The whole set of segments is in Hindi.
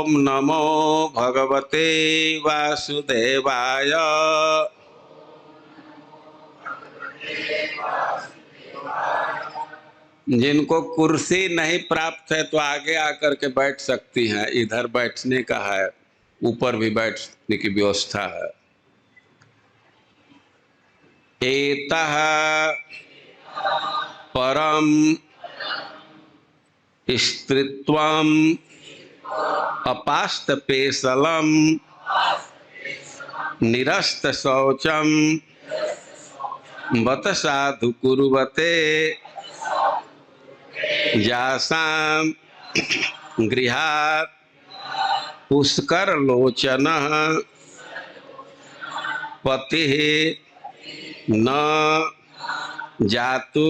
ओम नमो भगवते वासुदेवाय। जिनको कुर्सी नहीं प्राप्त है तो आगे आकर के बैठ सकती हैं, इधर बैठने का है, ऊपर भी बैठने की व्यवस्था है। एतः परम स्त्रीत्वम अपास्त पेशलम निरस्त शौचम बत साधु कुरुवते जासाम गृहात् पुष्कर लोचन पति न जातु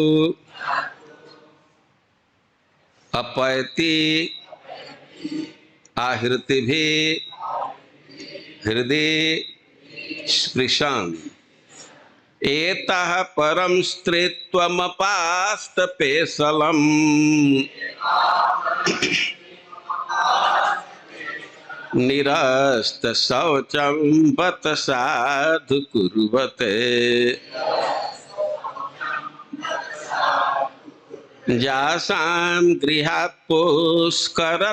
अपैति आहृति भी हृदय स्पृशन्। एतः परम स्त्रीत्वमपास्त पेशलम निरस्त शौचम बत साधु कुर्वते जासां गृहात् पुष्करलोचनः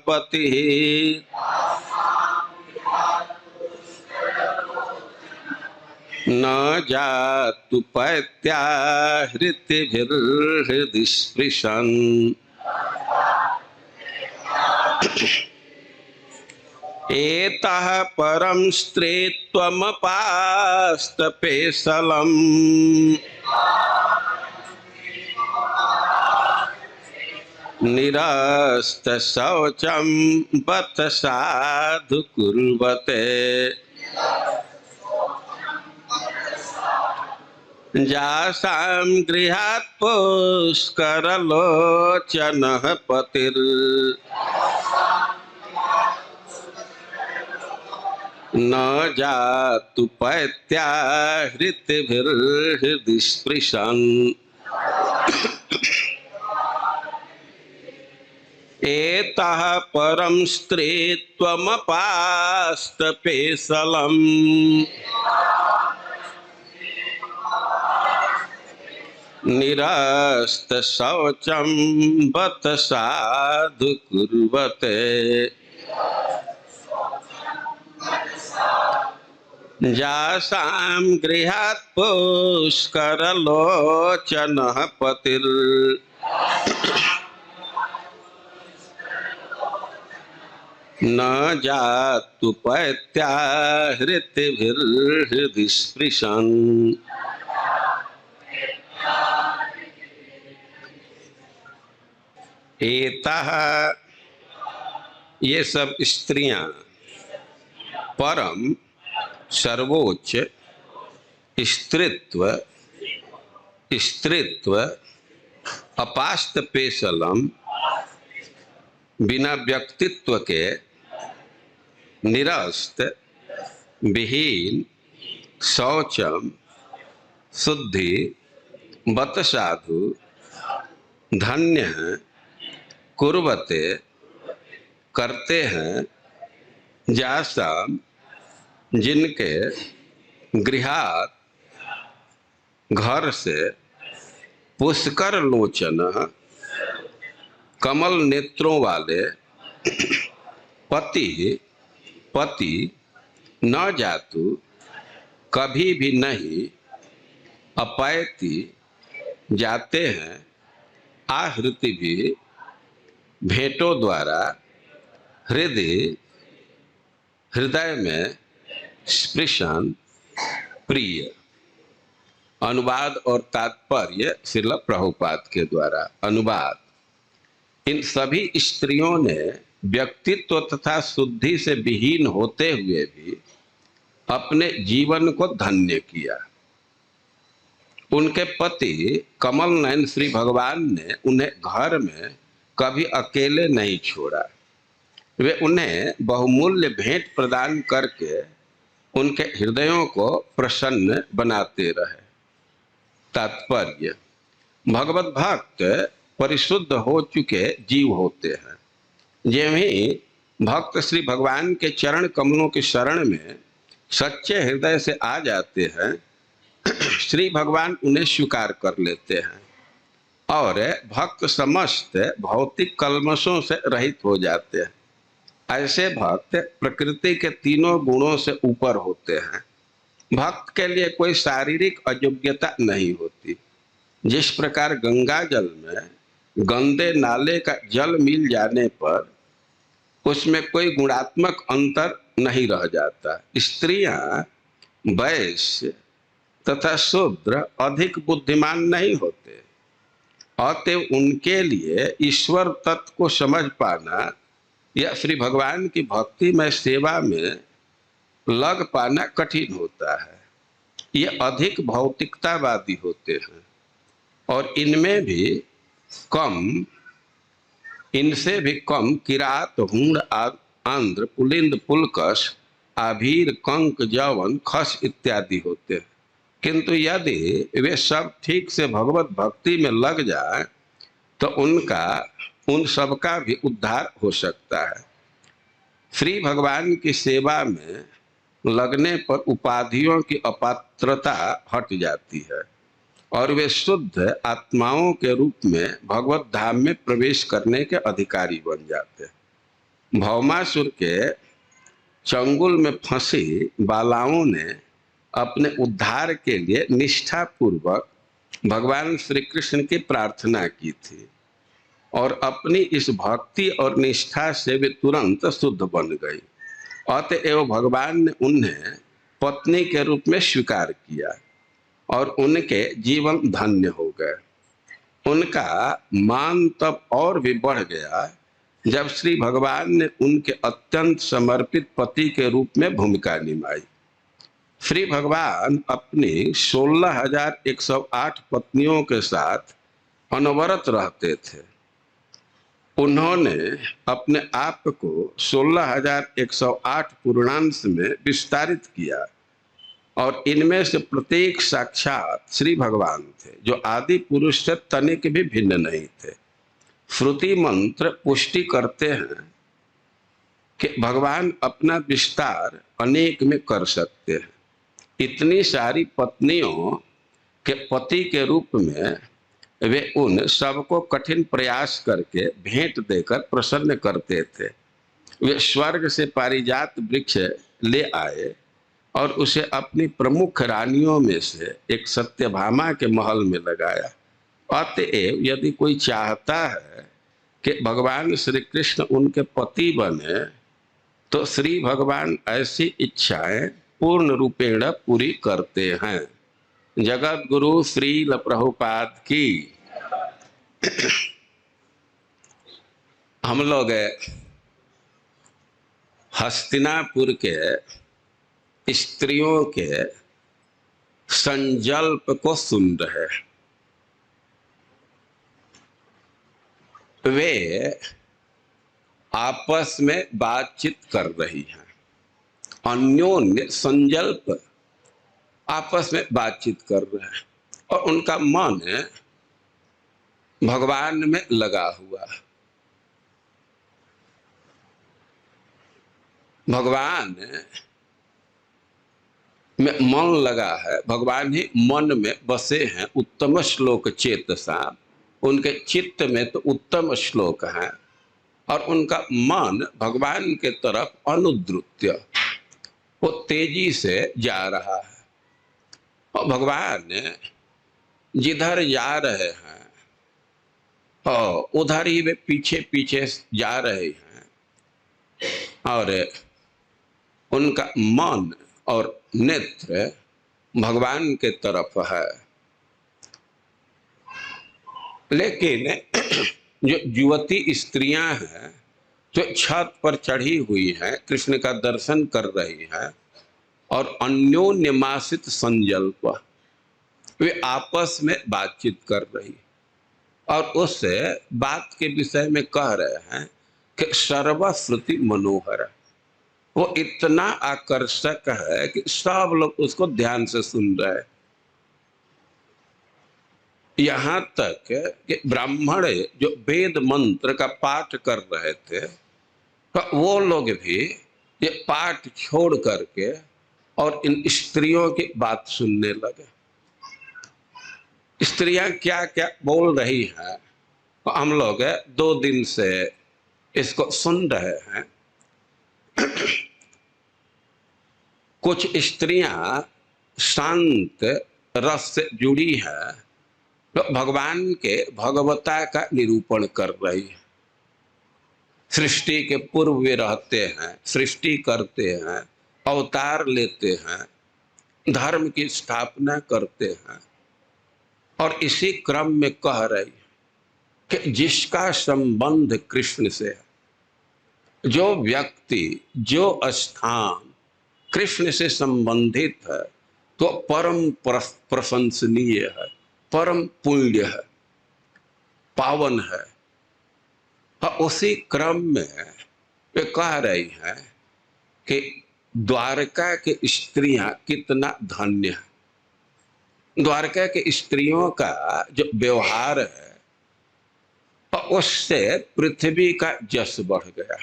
पतिः न जातु पैत्याहृतिभिर्हृदि स्पृशन्। एतः परम स्त्रीत्वमपास्त पेशलम निरस्त शौचम बत साधु कुर्वते जासां गृहात् पुष्करलोचनः पतिर् न जातु पैत्याहृतिभिर्हृदि स्पृशन्। एतः परम स्त्रीत्वमपास्त पेशलम निरस्त शौचम बत साधु कुर्वते जासां गृहात् पुष्करलोचनः पतिर् न जातु पैत्याहृतिभिर्हृदि स्पृशन्। एतः ये सब स्त्रियां परम सर्वोच्च स्त्रीत्व अपास्त पेशलम बिना व्यक्तित्व के निरस्त विहीन शौचम शुद्धि बत साधु धन्य कुर्वते करते हैं जासां जिनके गृहात् घर से पुष्कर लोचन कमल नेत्रों वाले पति न जातु कभी भी नहीं अपैति जाते हैं आहृति भी भेंटों द्वारा हृदय में स्पृशन प्रिय। अनुवाद और तात्पर्य श्रील प्रभुपाद के द्वारा। अनुवाद: इन सभी स्त्रियों ने व्यक्तित्व तथा शुद्धि से विहीन होते हुए भी अपने जीवन को धन्य किया। उनके पति कमल नयन श्री भगवान ने उन्हें घर में कभी अकेले नहीं छोड़ा। वे उन्हें बहुमूल्य भेंट प्रदान करके उनके हृदयों को प्रसन्न बनाते रहे। तात्पर्य: भगवत भक्त परिशुद्ध हो चुके जीव होते हैं, जे ही भक्त श्री भगवान के चरण कमलों की शरण में सच्चे हृदय से आ जाते हैं, श्री भगवान उन्हें स्वीकार कर लेते हैं और भक्त समस्त भौतिक कल्मशों से रहित हो जाते हैं। ऐसे भक्त प्रकृति के तीनों गुणों से ऊपर होते हैं। भक्त के लिए कोई शारीरिक अयोग्यता नहीं होती। जिस प्रकार गंगा जल में गंदे नाले का जल मिल जाने पर उसमें कोई गुणात्मक अंतर नहीं रह जाता। स्त्रियां, वैश्य तथा शूद्र अधिक बुद्धिमान नहीं होते, अतएव उनके लिए ईश्वर तत्व को समझ पाना या श्री भगवान की भक्ति में सेवा में लग पाना कठिन होता है। ये अधिक भौतिकतावादी होते हैं और इनसे भी कम किरात, हूण, आंध्र, पुलिंद, पुलकश, आभीर, कंक, जवन, खस इत्यादि होते हैं। किंतु यदि वे सब ठीक से भगवत भक्ति में लग जाए तो उन सबका भी उद्धार हो सकता है। श्री भगवान की सेवा में लगने पर उपाधियों की अपात्रता हट जाती है और वे शुद्ध आत्माओं के रूप में भगवत धाम में प्रवेश करने के अधिकारी बन जाते हैं। भौमासुर के चंगुल में फंसी बालाओं ने अपने उद्धार के लिए निष्ठापूर्वक भगवान श्री कृष्ण की प्रार्थना की थी और अपनी इस भक्ति और निष्ठा से वे तुरंत शुद्ध बन गई। अतएव भगवान ने उन्हें पत्नी के रूप में स्वीकार किया और उनके जीवन धन्य हो गए। उनका मान तब और भी बढ़ गया जब श्री भगवान ने उनके अत्यंत समर्पित पति के रूप में भूमिका निभाई। श्री भगवान अपनी 16,108 पत्नियों के साथ अनवरत रहते थे। उन्होंने अपने आप को 16,108 पूर्णांश में विस्तारित किया और इनमें से प्रत्येक साक्षात श्री भगवान थे, जो आदि पुरुष से तनिक भी भिन्न नहीं थे। श्रुति मंत्र पुष्टि करते हैं कि भगवान अपना विस्तार अनेक में कर सकते हैं। इतनी सारी पत्नियों के पति के रूप में वे उन सबको कठिन प्रयास करके भेंट देकर प्रसन्न करते थे। वे स्वर्ग से पारिजात वृक्ष ले आए और उसे अपनी प्रमुख रानियों में से एक सत्यभामा के महल में लगाया। अतएव यदि कोई चाहता है कि भगवान श्री कृष्ण उनके पति बने तो श्री भगवान ऐसी इच्छाएं पूर्ण रूपेण पूरी करते हैं। जगत गुरु श्रील प्रभुपाद की। हम लोग हस्तिनापुर के स्त्रियों के संजल्प को सुन रहे। वे आपस में बातचीत कर रही हैं, अन्योन्य संजल्प आपस में बातचीत कर रहे हैं और उनका मन भगवान में लगा हुआ है। भगवान में मन लगा है, भगवान ही मन में बसे हैं। उत्तम श्लोक चेतसा, उनके चित्त में तो उत्तम श्लोक है और उनका मन भगवान के तरफ अनुद्रुत्य, वो तेजी से जा रहा है और भगवान जिधर जा रहे हैं और उधर ही वे पीछे पीछे जा रहे हैं और उनका मन और नेत्र भगवान के तरफ है। लेकिन जो युवती स्त्रियां हैं जो छत पर चढ़ी हुई हैं, कृष्ण का दर्शन कर रही हैं और अन्योन्यमासित संजल्प, वे आपस में बातचीत कर रही और उस बात के विषय में कह रहे हैं कि सर्वश्रुति मनोहर, वो इतना आकर्षक है कि सब लोग उसको ध्यान से सुन रहे हैं। यहाँ तक कि ब्राह्मण जो वेद मंत्र का पाठ कर रहे थे तो वो लोग भी ये पाठ छोड़ करके और इन स्त्रियों की बात सुनने लगे। स्त्रियां क्या क्या बोल रही हैं, तो हम लोग 2 दिन से इसको सुन रहे हैं। कुछ स्त्रियां शांत रस से जुड़ी है, तो भगवान के भगवता का निरूपण कर रही है। सृष्टि के पूर्व वे रहते हैं, सृष्टि करते हैं, अवतार लेते हैं, धर्म की स्थापना करते हैं, और इसी क्रम में कह रही है कि जिसका संबंध कृष्ण से है, जो व्यक्ति जो स्थान कृष्ण से संबंधित है, तो परम प्रशंसनीय है, परम पुण्य है, पावन है। और उसी क्रम में वे कह रही है कि द्वारका के स्त्रियां कितना धन्य है। द्वारका के स्त्रियों का जो व्यवहार है, उससे पृथ्वी का यश बढ़ गया,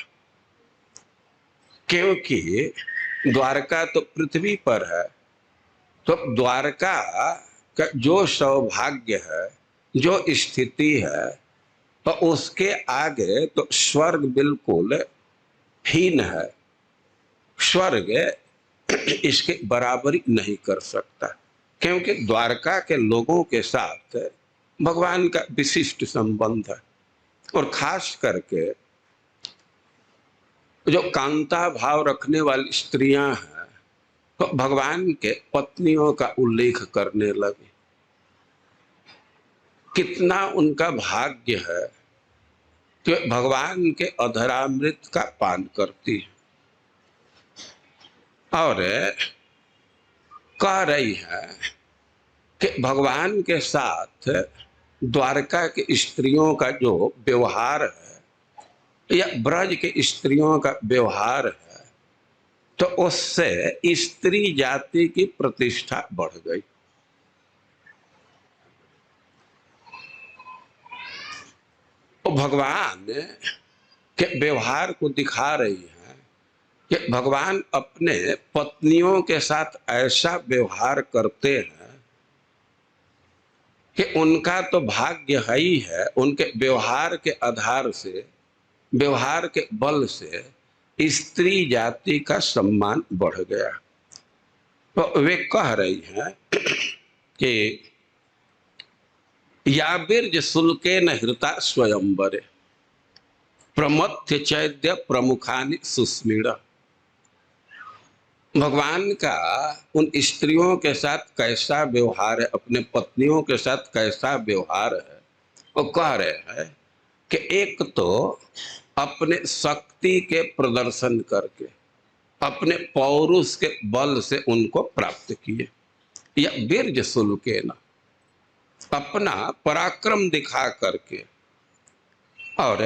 क्योंकि द्वारका तो पृथ्वी पर है। तो द्वारका का जो सौभाग्य है, जो स्थिति है, तो उसके आगे तो स्वर्ग बिल्कुल हीन है। स्वर्ग इसके बराबरी नहीं कर सकता, क्योंकि द्वारका के लोगों के साथ भगवान का विशिष्ट संबंध है। और खास करके जो कांता भाव रखने वाली स्त्रियां हैं, तो भगवान के पत्नियों का उल्लेख करने लगे। कितना उनका भाग्य है कि भगवान के अधरामृत का पान करती है। और कह रही है कि भगवान के साथ द्वारका के स्त्रियों का जो व्यवहार है, या ब्रज के स्त्रियों का व्यवहार है, तो उससे स्त्री जाति की प्रतिष्ठा बढ़ गई। तो भगवान के व्यवहार को दिखा रही है कि भगवान अपने पत्नियों के साथ ऐसा व्यवहार करते हैं कि उनका तो भाग्य है ही है, उनके व्यवहार के आधार से, व्यवहार के बल से स्त्री जाति का सम्मान बढ़ गया। तो वे कह रही हैं कि या बिरज शुल्के न हृता स्वयंवरे प्रमथ्य चैद्य प्रमुखानि सुस्मिड़। भगवान का उन स्त्रियों के साथ कैसा व्यवहार है, अपने पत्नियों के साथ कैसा व्यवहार है, वो कह रहे हैं कि एक तो अपने शक्ति के प्रदर्शन करके, अपने पौरुष के बल से उनको प्राप्त किए, या बीर्ज शुल्के न, अपना पराक्रम दिखा करके, और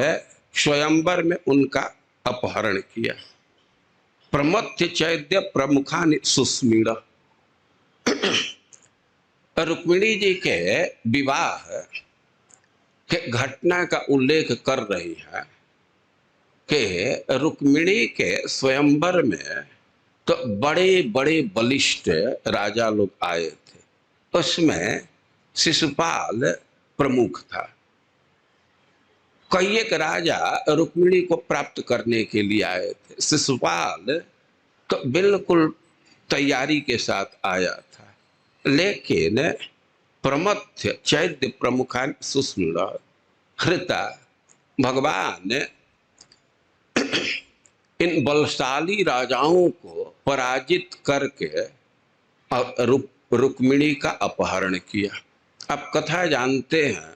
स्वयंवर में उनका अपहरण किया। प्रमथ्य चैद्य प्रमुखानि सुस्मिड़। रुक्मिणी जी के विवाह के घटना का उल्लेख कर रही है कि रुक्मिणी के स्वयंवर में तो बड़े बड़े बलिष्ठ राजा लोग आए थे, उसमें शिशुपाल प्रमुख था। कई एक राजा रुक्मिणी को प्राप्त करने के लिए आए थे, शिशुपाल तो बिल्कुल तैयारी के साथ आया था, लेकिन प्रमथ्य चैद्य प्रमुखान सुस्मिड़ हृता, भगवान इन बलशाली राजाओं को पराजित करके और रुक्मिणी का अपहरण किया। आप कथा जानते हैं,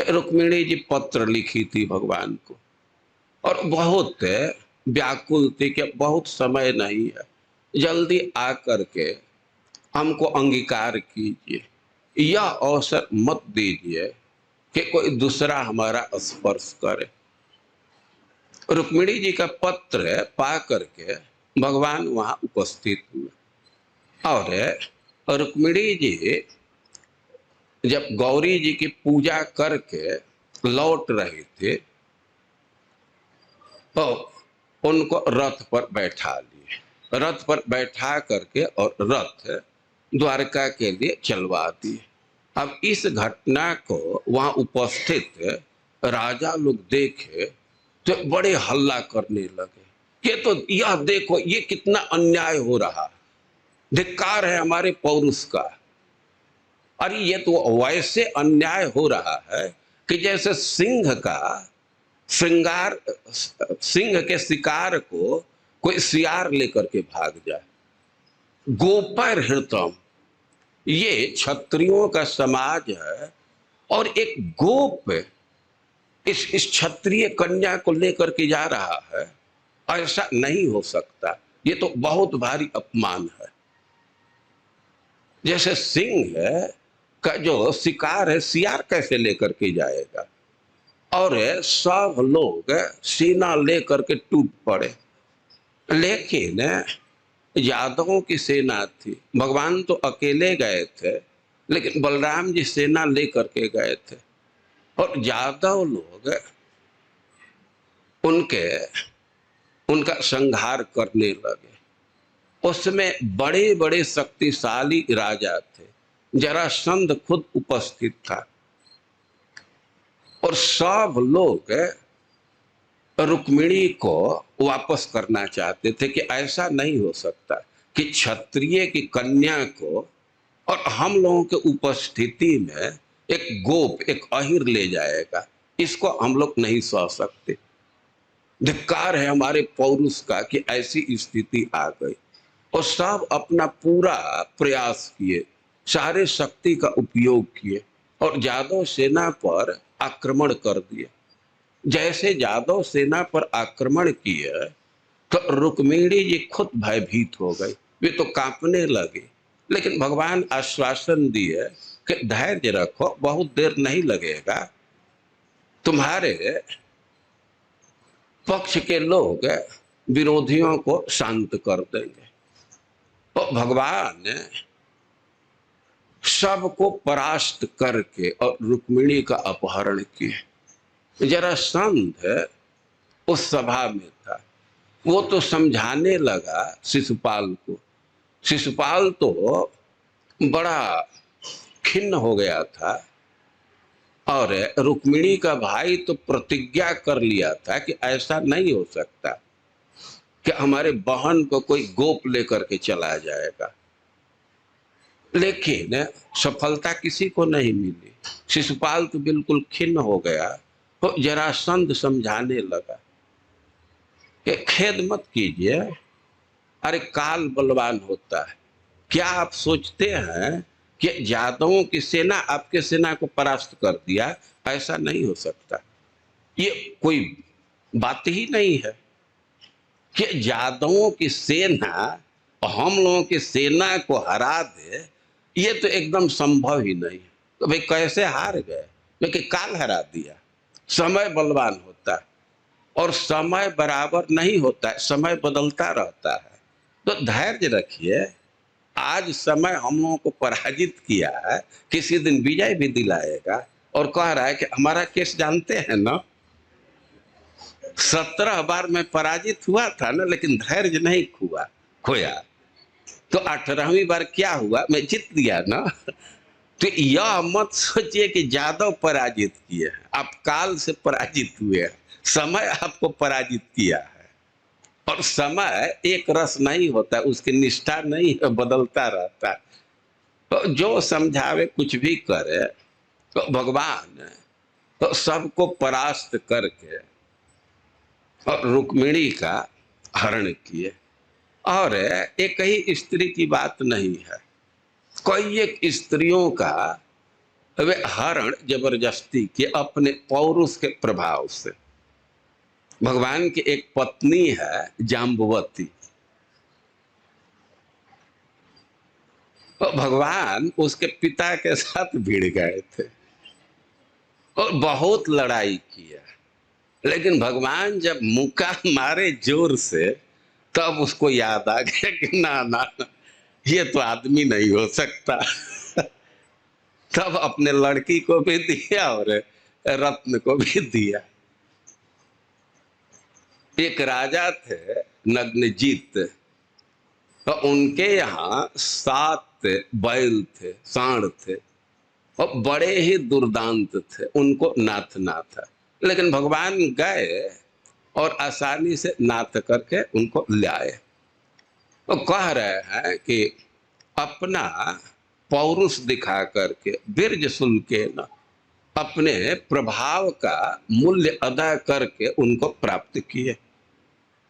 रुक्मिणी जी पत्र लिखी थी भगवान को, और बहुत व्याकुल थी कि बहुत समय नहीं है, जल्दी आकर के हमको अंगीकार कीजिए, यह अवसर मत दीजिए कि कोई दूसरा हमारा स्पर्श करे। रुक्मिणी जी का पत्र पा करके भगवान वहां उपस्थित हुए, और रुक्मिणी जी जब गौरी जी की पूजा करके लौट रहे थे, तो उनको रथ पर बैठा लिए, रथ पर बैठा करके और रथ द्वारका के लिए चलवा दिए। अब इस घटना को वहां उपस्थित राजा लोग देखे तो बड़े हल्ला करने लगे, ये तो यह देखो ये कितना अन्याय हो रहा है, धिक्कार है हमारे पौरुष का। अरे ये तो वैसे अन्याय हो रहा है कि जैसे सिंह का श्रृंगार, सिंह के शिकार को कोई सियार लेकर के भाग जाए। गोपर हृतम, ये क्षत्रियों का समाज है और एक गोप इस क्षत्रिय कन्या को लेकर के जा रहा है, ऐसा नहीं हो सकता, ये तो बहुत भारी अपमान है। जैसे सिंह का जो शिकार है सियार कैसे लेकर के जाएगा, और सब लोग सीना लेकर के टूट पड़े। लेकिन यादवों की सेना थी, भगवान तो अकेले गए थे लेकिन बलराम जी सेना लेकर के गए थे, और यादव लोग उनका संहार करने लगे। उसमें बड़े बड़े शक्तिशाली राजा थे, जरासंध खुद उपस्थित था, और सब लोग रुक्मिणी को वापस करना चाहते थे कि ऐसा नहीं हो सकता कि क्षत्रिय की कन्या को और हम लोगों के उपस्थिति में एक गोप, एक अहिर ले जाएगा, इसको हम लोग नहीं सह सकते। धिक्कार है हमारे पौरुष का कि ऐसी स्थिति आ गई। और सब अपना पूरा प्रयास किए, सारे शक्ति का उपयोग किए और यादव सेना पर आक्रमण कर दिए। जैसे यादव सेना पर आक्रमण किए तो रुक्मिणी जी खुद भयभीत हो गई, वे तो कांपने लगे। लेकिन भगवान आश्वासन दिए कि धैर्य रखो, बहुत देर नहीं लगेगा, तुम्हारे पक्ष के लोग विरोधियों को शांत कर देंगे। तो भगवान सबको परास्त करके और रुक्मिणी का अपहरण किए। जरासंध उस सभा में था, वो तो समझाने लगा शिशुपाल को। शिशुपाल तो बड़ा खिन्न हो गया था, और रुक्मिणी का भाई तो प्रतिज्ञा कर लिया था कि ऐसा नहीं हो सकता कि हमारे बहन को कोई गोप लेकर के चला जाएगा। लेकिन सफलता किसी को नहीं मिली। शिशुपाल तो बिल्कुल खिन्न हो गया, तो जरासंध समझाने लगा कि खेद मत कीजिए, अरे काल बलवान होता है। क्या आप सोचते हैं कि यादवों की सेना आपके सेना को परास्त कर दिया? ऐसा नहीं हो सकता, ये कोई बात ही नहीं है कि यादवों की सेना हम लोगों की सेना को हरा दे, ये तो एकदम संभव ही नहीं। तो भाई कैसे हार गए? लेकिन काल हरा दिया। समय बलवान होता है और समय बराबर नहीं होता है, समय बदलता रहता है। तो धैर्य रखिए, आज समय हम लोगों को पराजित किया है, किसी दिन विजय भी दिलाएगा। और कह रहा है कि हमारा केस जानते हैं ना, 17 बार मैं पराजित हुआ था ना, लेकिन धैर्य नहीं खोया। तो 18वीं बार क्या हुआ, मैं जीत गया ना। तो यह मत सोचिए कि यादव पराजित किए हैं, आप काल से पराजित हुए हैं, समय आपको पराजित किया है। और समय एक रस नहीं होता, उसकी निष्ठा नहीं है, बदलता रहता। तो जो समझावे कुछ भी करे, तो भगवान तो सबको परास्त करके और रुक्मिणी का हरण किए। और एक ही स्त्री की बात नहीं है, कई एक स्त्रियों का वे हरण जबरदस्ती किए अपने पौरुष के प्रभाव से। भगवान की एक पत्नी है जाम्बवती, और भगवान उसके पिता के साथ भिड़ गए थे और बहुत लड़ाई किया। लेकिन भगवान जब मुक्का मारे जोर से, तब उसको याद आ गया कि ना ना, ये तो आदमी नहीं हो सकता। तब अपने लड़की को भी दिया और रत्न को भी दिया। एक राजा थे नग्नजीत, तो उनके यहाँ 7 बैल थे, सांड थे, और बड़े ही दुर्दांत थे, उनको नाथना था। लेकिन भगवान गए और आसानी से नाथ करके उनको ले आए। तो कह रहे हैं कि अपना पौरुष दिखा करके वीर्य शुल्के न, अपने प्रभाव का मूल्य अदा करके उनको प्राप्त किए।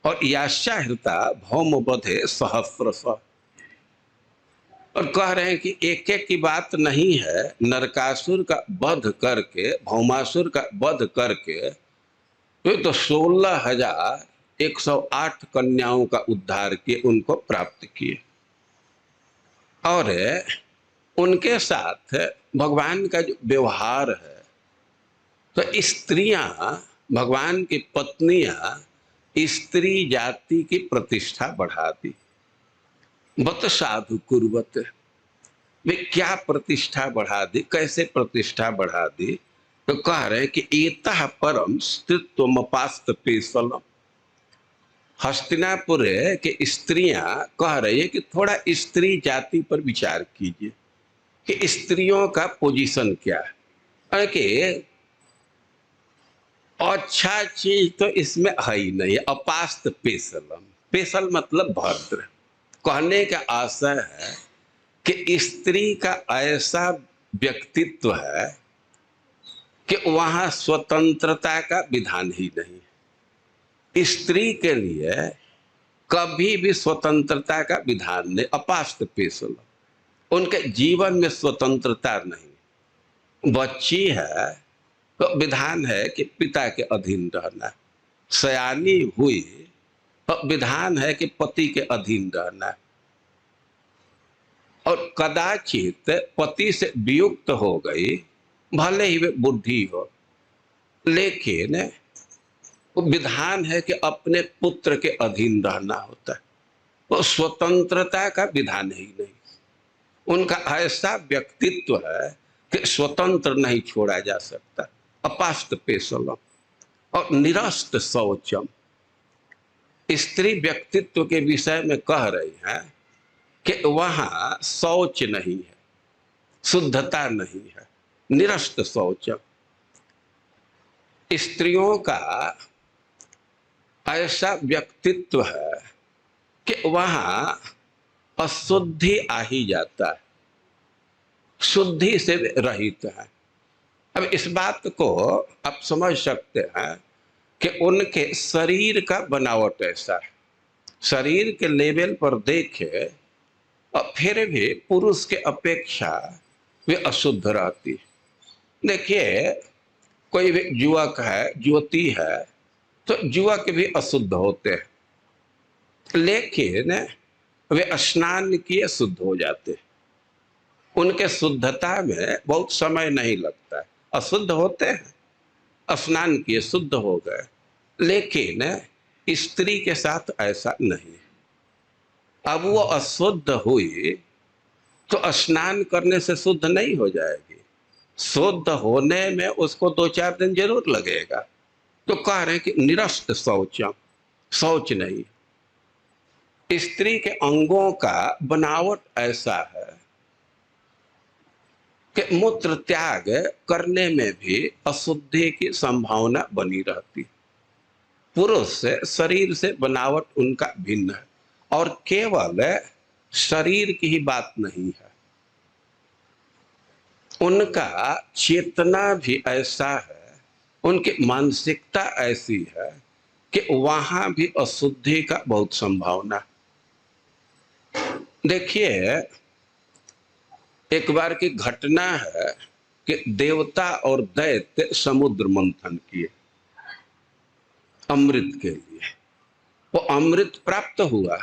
और याशाहृता भौम बधे सहस्रश, और कह रहे हैं कि एक एक की बात नहीं है, नरकासुर का वध करके, भौमासुर का वध करके तो 16,108 कन्याओं का उद्धार किए, उनको प्राप्त किए। और उनके साथ भगवान का जो व्यवहार है, तो स्त्रियां, भगवान की पत्नियां स्त्री जाति की प्रतिष्ठा बढ़ा दी। बत साधु कुर्वत, वे क्या प्रतिष्ठा बढ़ा दी, कैसे प्रतिष्ठा बढ़ा दी? तो कह रहे कि एतः परम स्त्रीत्वमपास्त पेशलम। हस्तिनापुर के स्त्रियां कह रही है कि थोड़ा स्त्री जाति पर विचार कीजिए कि स्त्रियों का पोजीशन क्या है, कि अच्छा चीज तो इसमें है ही नहीं। अपास्त पेशलम, पेशल मतलब भद्र। कहने का आशय है कि स्त्री का ऐसा व्यक्तित्व है कि वहां स्वतंत्रता का विधान ही नहीं है। स्त्री के लिए कभी भी स्वतंत्रता का विधान नहीं। अपास्त पेशल, उनके जीवन में स्वतंत्रता नहीं। बच्ची है तो विधान है कि पिता के अधीन रहना, सयानी हुई तो विधान है कि पति के अधीन रहना, और कदाचित पति से वियुक्त हो गई, भले ही वे बुद्धि हो, लेकिन वो विधान है कि अपने पुत्र के अधीन रहना होता है। वो स्वतंत्रता का विधान ही नहीं। उनका ऐसा व्यक्तित्व है कि स्वतंत्र नहीं छोड़ा जा सकता। अपास्त पेशलम और निरस्त शौचम। स्त्री व्यक्तित्व के विषय में कह रही है कि वहां शौच नहीं है, शुद्धता नहीं है, निरस्त शौचम। स्त्रियों का ऐसा व्यक्तित्व है कि वहां अशुद्धि आ ही जाता है, शुद्धि से रहित है। अब इस बात को आप समझ सकते हैं कि उनके शरीर का बनावट ऐसा है, शरीर के लेवल पर देखे और फिर भी पुरुष के अपेक्षा वे अशुद्ध रहती। देखिए, कोई भी युवक है, युवती है, तो युवक भी अशुद्ध होते हैं, लेकिन वे स्नान किए शुद्ध हो जाते। उनके शुद्धता में बहुत समय नहीं लगता है। अशुद्ध होते हैं, स्नान किए शुद्ध हो गए, लेकिन स्त्री के साथ ऐसा नहीं। अब वो अशुद्ध हुई तो स्नान करने से शुद्ध नहीं हो जाएगी, शुद्ध होने में उसको 2-4 दिन जरूर लगेगा। तो कह रहे हैं कि निरस्त शौचम, शौच नहीं। स्त्री के अंगों का बनावट ऐसा है कि मूत्र त्याग करने में भी अशुद्धि की संभावना बनी रहती। पुरुष से शरीर से बनावट उनका भिन्न है, और केवल शरीर की ही बात नहीं है, उनका चेतना भी ऐसा है, उनकी मानसिकता ऐसी है कि वहां भी अशुद्धि का बहुत संभावना। देखिए, एक बार की घटना है कि देवता और दैत्य समुद्र मंथन किए अमृत के लिए। वो अमृत प्राप्त हुआ,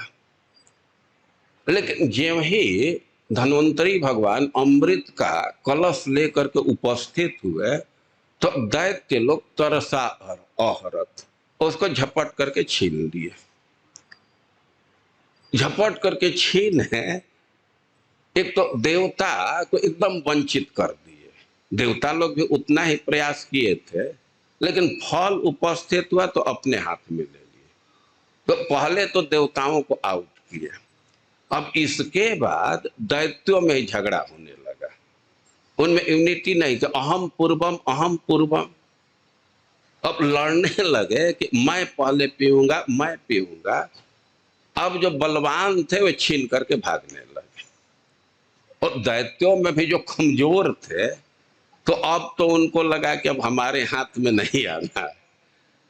लेकिन ज्यों ही धन्वंतरी भगवान अमृत का कलश लेकर के उपस्थित हुए, तो दैत्य लोग तरसा अहरत उसको झपट करके छीन लिए। झपट करके छीने, एक तो देवता को एकदम वंचित कर दिए। देवता लोग भी उतना ही प्रयास किए थे, लेकिन फल उपस्थित हुआ तो अपने हाथ में ले लिए। तो पहले तो देवताओं को आउट किया, अब इसके बाद दैत्यों में ही झगड़ा होने लगा। उनमें यूनिटी नहीं थी, अहम पूर्वम अहम पूर्वम। अब लड़ने लगे कि मैं पहले पीऊंगा, मैं पीऊंगा। अब जो बलवान थे वे छीन करके भागने लगे, और दैत्यों में भी जो कमजोर थे तो अब तो उनको लगा कि अब हमारे हाथ में नहीं आना है।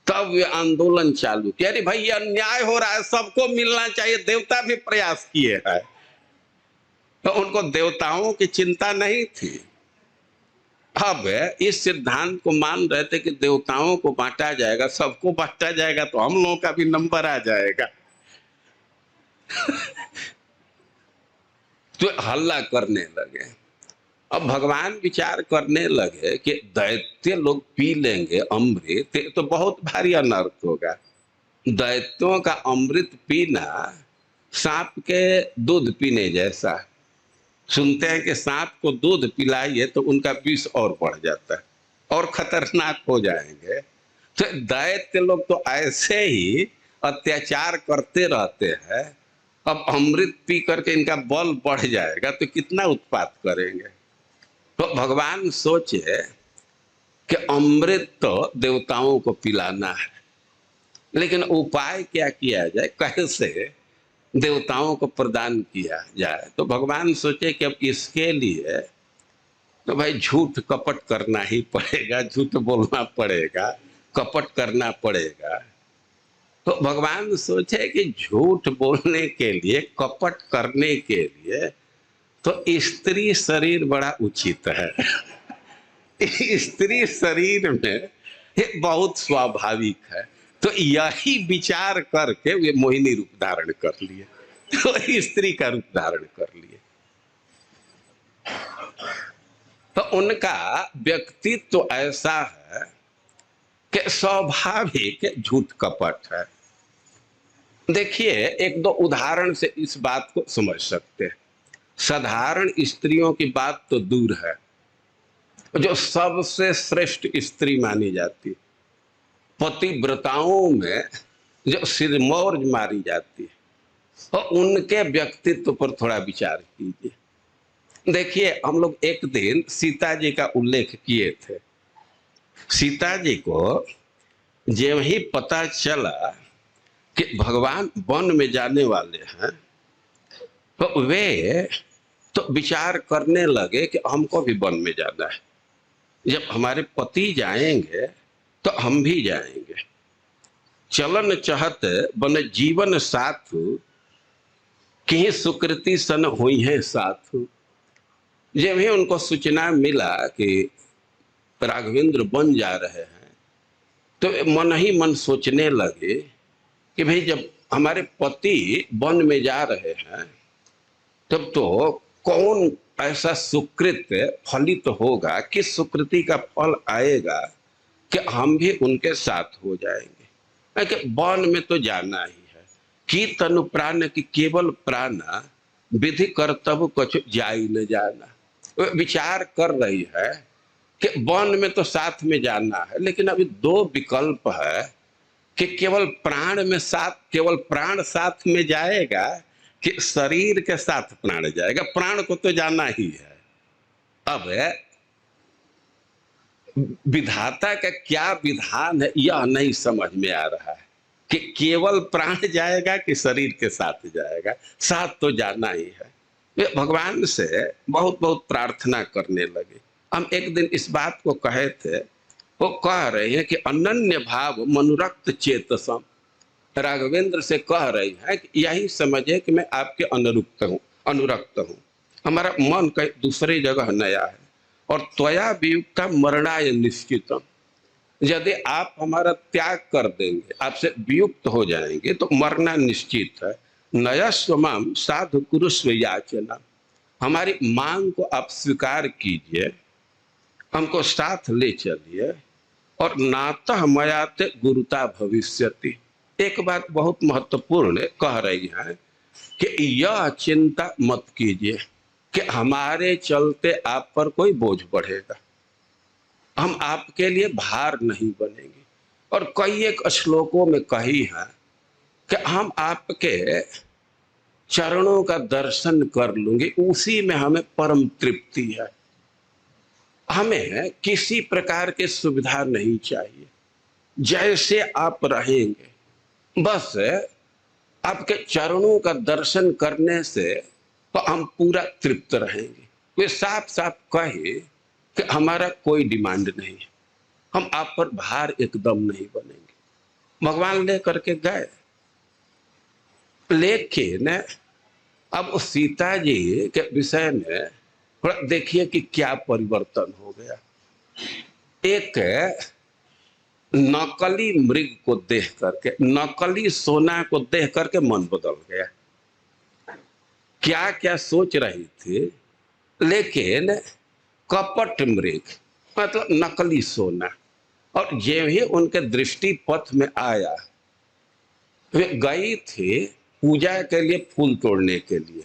तब वे आंदोलन चालू किया, अरे भाई ये अन्याय हो रहा है, सबको मिलना चाहिए। देवता भी प्रयास किए हैं, तो उनको देवताओं की चिंता नहीं थी। अब इस सिद्धांत को मान रहे थे कि देवताओं को बांटा जाएगा, सबको बांटा जाएगा तो हम लोगों का भी नंबर आ जाएगा। तो हल्ला करने लगे। अब भगवान विचार करने लगे कि दैत्य लोग पी लेंगे अमृत तो बहुत भारी अनर्थ होगा। दैत्यों का अमृत पीना सांप के दूध पीने जैसा। सुनते हैं कि सांप को दूध पिलाइए तो उनका विष और बढ़ जाता है और खतरनाक हो जाएंगे। तो दैत्य लोग तो ऐसे ही अत्याचार करते रहते हैं। अब अमृत पी करके इनका बल बढ़ जाएगा तो कितना उत्पात करेंगे। तो भगवान सोचे कि अमृत तो देवताओं को पिलाना है, लेकिन उपाय क्या किया जाए, कैसे देवताओं को प्रदान किया जाए। तो भगवान सोचे कि अब इसके लिए तो भाई झूठ कपट करना ही पड़ेगा, झूठ बोलना पड़ेगा, कपट करना पड़ेगा। तो भगवान सोचे कि झूठ बोलने के लिए, कपट करने के लिए तो स्त्री शरीर बड़ा उचित है। स्त्री शरीर में ये बहुत स्वाभाविक है। तो यही विचार करके वे मोहिनी रूप धारण कर लिए, तो स्त्री का रूप धारण कर लिए। तो उनका व्यक्तित्व तो ऐसा है कि स्वाभाविक झूठ कपट है। देखिए, एक दो उदाहरण से इस बात को समझ सकते हैं। साधारण स्त्रियों की बात तो दूर है, जो सबसे श्रेष्ठ स्त्री मानी जाती, पतिव्रताओं में जो सिरमौर मारी जाती है, तो उनके व्यक्तित्व पर थोड़ा विचार कीजिए। देखिए, हम लोग एक दिन सीता जी का उल्लेख किए थे। सीता जी को जब ही पता चला कि भगवान वन में जाने वाले हैं, तो वे तो विचार करने लगे कि हमको भी वन में जाना है। जब हमारे पति जाएंगे तो हम भी जाएंगे। चलन चहत बन जीवन साथु, कि सुकृति सन हुई है साथु। जब ही उनको सूचना मिला कि राघवेंद्र बन जा रहे हैं, तो मन ही मन सोचने लगे कि भाई जब हमारे पति वन में जा रहे हैं, तब तो कौन ऐसा सुकृत फलित होगा, किस सुकृति का फल आएगा कि हम भी उनके साथ हो जाएंगे। कि वन में तो जाना ही है, कि तनु प्राण की केवल प्राणा, विधि कर्तव्य कुछ जाई न जाना। वो विचार कर रही है कि वन में तो साथ में जाना है, लेकिन अभी दो विकल्प है कि केवल प्राण में साथ, केवल प्राण साथ में जाएगा कि शरीर के साथ प्राण जाएगा। प्राण को तो जाना ही है। अब विधाता का क्या विधान है यह नहीं समझ में आ रहा है कि केवल प्राण जाएगा कि शरीर के साथ जाएगा। साथ तो जाना ही है। वे भगवान से बहुत बहुत प्रार्थना करने लगे। हम एक दिन इस बात को कहे थे, वो कह रहे हैं कि अनन्य भाव मनुरक्त चेतसम। राघवेंद्र से कह रही है कि यही समझे कि मैं आपके अनुरक्त हूँ। हमारा मन कहीं दूसरी जगह नया है, और त्वया वियुक्ता मरणाय निश्चितम। यदि आप हमारा त्याग कर देंगे, आपसे वियुक्त हो जाएंगे, तो मरना निश्चित है। नयस्व माम साधु कुरुस्व याचना। हमारी मांग को आप स्वीकार कीजिए, हमको साथ ले चलिए, और नातः मयाते गुरुता भविष्यति। एक बात बहुत महत्वपूर्ण कह रही है कि यह चिंता मत कीजिए कि हमारे चलते आप पर कोई बोझ बढ़ेगा, हम आपके लिए भार नहीं बनेंगे। और कई एक श्लोकों में कही है कि हम आपके चरणों का दर्शन कर लूंगे, उसी में हमें परम तृप्ति है। हमें किसी प्रकार की सुविधा नहीं चाहिए, जैसे आप रहेंगे बस आपके चरणों का दर्शन करने से तो हम पूरा तृप्त रहेंगे। वे साफ साफ कहे कि हमारा कोई डिमांड नहीं है, हम आप पर भार एकदम नहीं बनेंगे। भगवान लेकर के गए, लेकिन अब सीता जी के विषय में थोड़ा देखिए कि क्या परिवर्तन हो गया। एक नकली मृग को देख करके, नकली सोना को देख करके मन बदल गया। क्या क्या सोच रही थी, लेकिन कपट मृग मतलब नकली सोना, और जो ही उनके दृष्टि पथ में आया, वे गई थी पूजा के लिए फूल तोड़ने के लिए,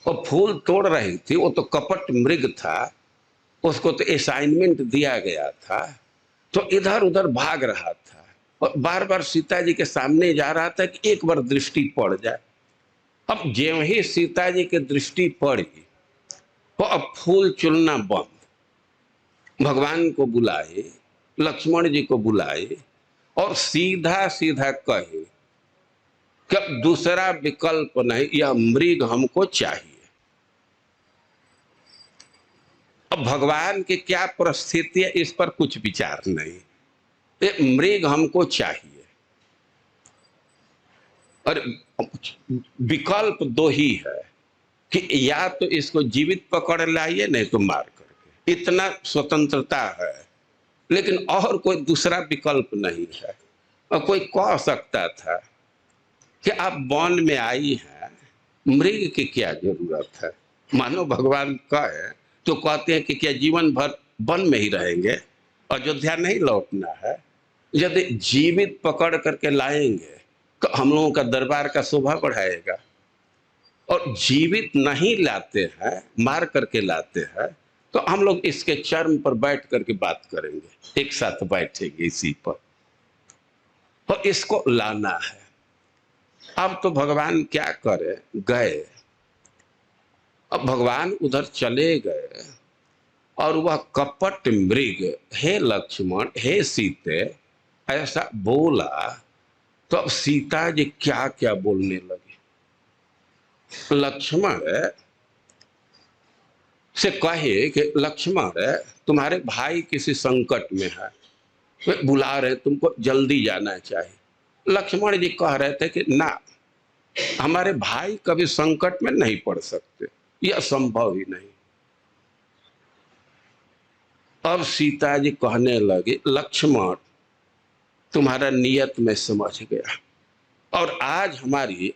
और फूल तोड़ रही थी, वो तो कपट मृग था, उसको तो असाइनमेंट दिया गया था, तो इधर उधर भाग रहा था और बार बार सीता जी के सामने जा रहा था कि एक बार दृष्टि पड़ जाए। अब ज्यों ही सीता जी की दृष्टि पड़ी तो अब फूल चुनना बंद। भगवान को बुलाए, लक्ष्मण जी को बुलाए और सीधा सीधा कहे कि अब दूसरा विकल्प नहीं, यह मृग हमको चाहिए। अब भगवान की क्या परिस्थिति है इस पर कुछ विचार नहीं, ये मृग हमको चाहिए। और विकल्प दो ही है कि या तो इसको जीवित पकड़ लाइए, नहीं तो मार करके, इतना स्वतंत्रता है, लेकिन और कोई दूसरा विकल्प नहीं है। और कोई कह सकता था कि आप वन में आई हैं, मृग की क्या जरूरत है। मानो भगवान कहे तो कहते हैं कि क्या जीवन भर वन में ही रहेंगे, अयोध्या नहीं लौटना है। यदि जीवित पकड़ करके लाएंगे तो हम लोगों का दरबार का शोभा बढ़ाएगा, और जीवित नहीं लाते हैं, मार करके लाते हैं, तो हम लोग इसके चर्म पर बैठ करके बात करेंगे, एक साथ बैठेंगे इसी पर, तो इसको लाना है। अब तो भगवान क्या करे, गए। अब भगवान उधर चले गए और वह कपट मृग हे लक्ष्मण हे सीते ऐसा बोला, तो अब सीता जी क्या क्या बोलने लगी। लक्ष्मण से कहे कि लक्ष्मण तुम्हारे भाई किसी संकट में है, वे बुला रहे, तुमको जल्दी जाना चाहिए। लक्ष्मण जी कह रहे थे कि ना, हमारे भाई कभी संकट में नहीं पड़ सकते, यह संभव ही नहीं। अब सीता जी कहने लगे लक्ष्मण तुम्हारा नियत में समझ गया, और आज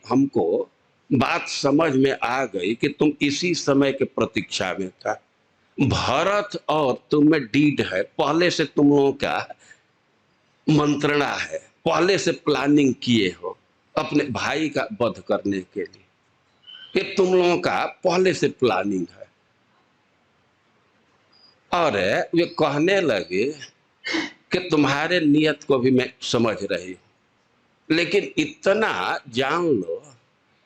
हमको बात समझ में आ गई कि तुम इसी समय के प्रतीक्षा में था। भरत और तुम में डीड है, पहले से तुम लोगों का मंत्रणा है, पहले से प्लानिंग किए हो अपने भाई का वध करने के लिए, कि तुम लोगों का पहले से प्लानिंग है। और वे कहने लगे कि तुम्हारे नियत को भी मैं समझ रही हूं, लेकिन इतना जान लो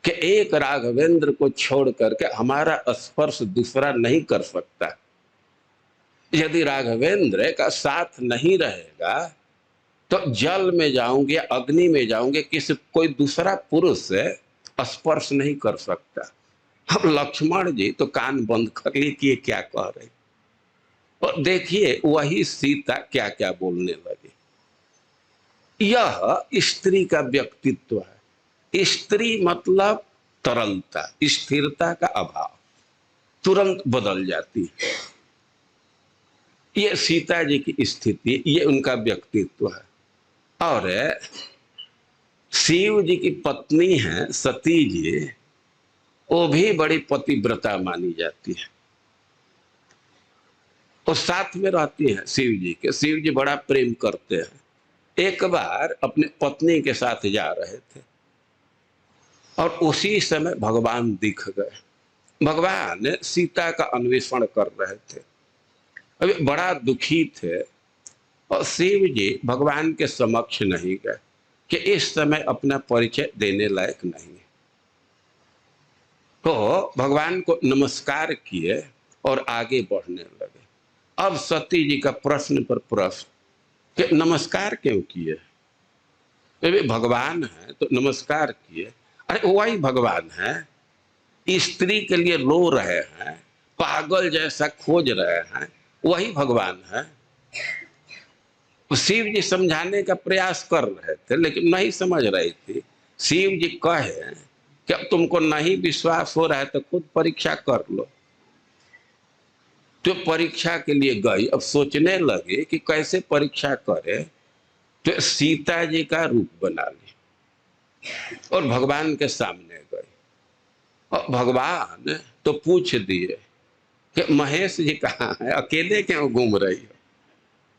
कि एक राघवेंद्र को छोड़ करके हमारा स्पर्श दूसरा नहीं कर सकता। यदि राघवेंद्र का साथ नहीं रहेगा तो जल में जाऊंगे, अग्नि में जाऊंगे, किसी कोई दूसरा पुरुष से स्पर्श नहीं कर सकता। अब लक्ष्मण जी तो कान बंद कर लिए कि ये क्या कह रहे, और देखिए वही सीता क्या क्या बोलने लगी। यह स्त्री का व्यक्तित्व है। स्त्री मतलब तरलता, स्थिरता का अभाव, तुरंत बदल जाती है। ये सीता जी की स्थिति, ये उनका व्यक्तित्व है। और शिव जी की पत्नी है सती जी, वो भी बड़ी पतिव्रता मानी जाती है, वो साथ में रहती है शिव जी के। शिव जी बड़ा प्रेम करते हैं। एक बार अपने पत्नी के साथ जा रहे थे और उसी समय भगवान दिख गए। भगवान सीता का अन्वेषण कर रहे थे, अभी बड़ा दुखी थे, और शिव जी भगवान के समक्ष नहीं गए, कि इस समय अपना परिचय देने लायक नहीं है। तो भगवान को नमस्कार किए और आगे बढ़ने लगे। अब सती जी का प्रश्न पर प्रश्न कि नमस्कार क्यों किए? वे भगवान है तो नमस्कार किए। अरे वही भगवान है, स्त्री के लिए रो रहे हैं, पागल जैसा खोज रहे हैं, वही भगवान है। शिव जी समझाने का प्रयास कर रहे थे लेकिन नहीं समझ रही थी। शिव जी कहे कि अब तुमको नहीं विश्वास हो रहा है तो खुद परीक्षा कर लो। तो परीक्षा के लिए गई। अब सोचने लगे कि कैसे परीक्षा करे, तो सीता जी का रूप बना ली और भगवान के सामने गई। और भगवान तो पूछ दिए कि महेश जी कहाँ है, अकेले क्यों घूम रही हो?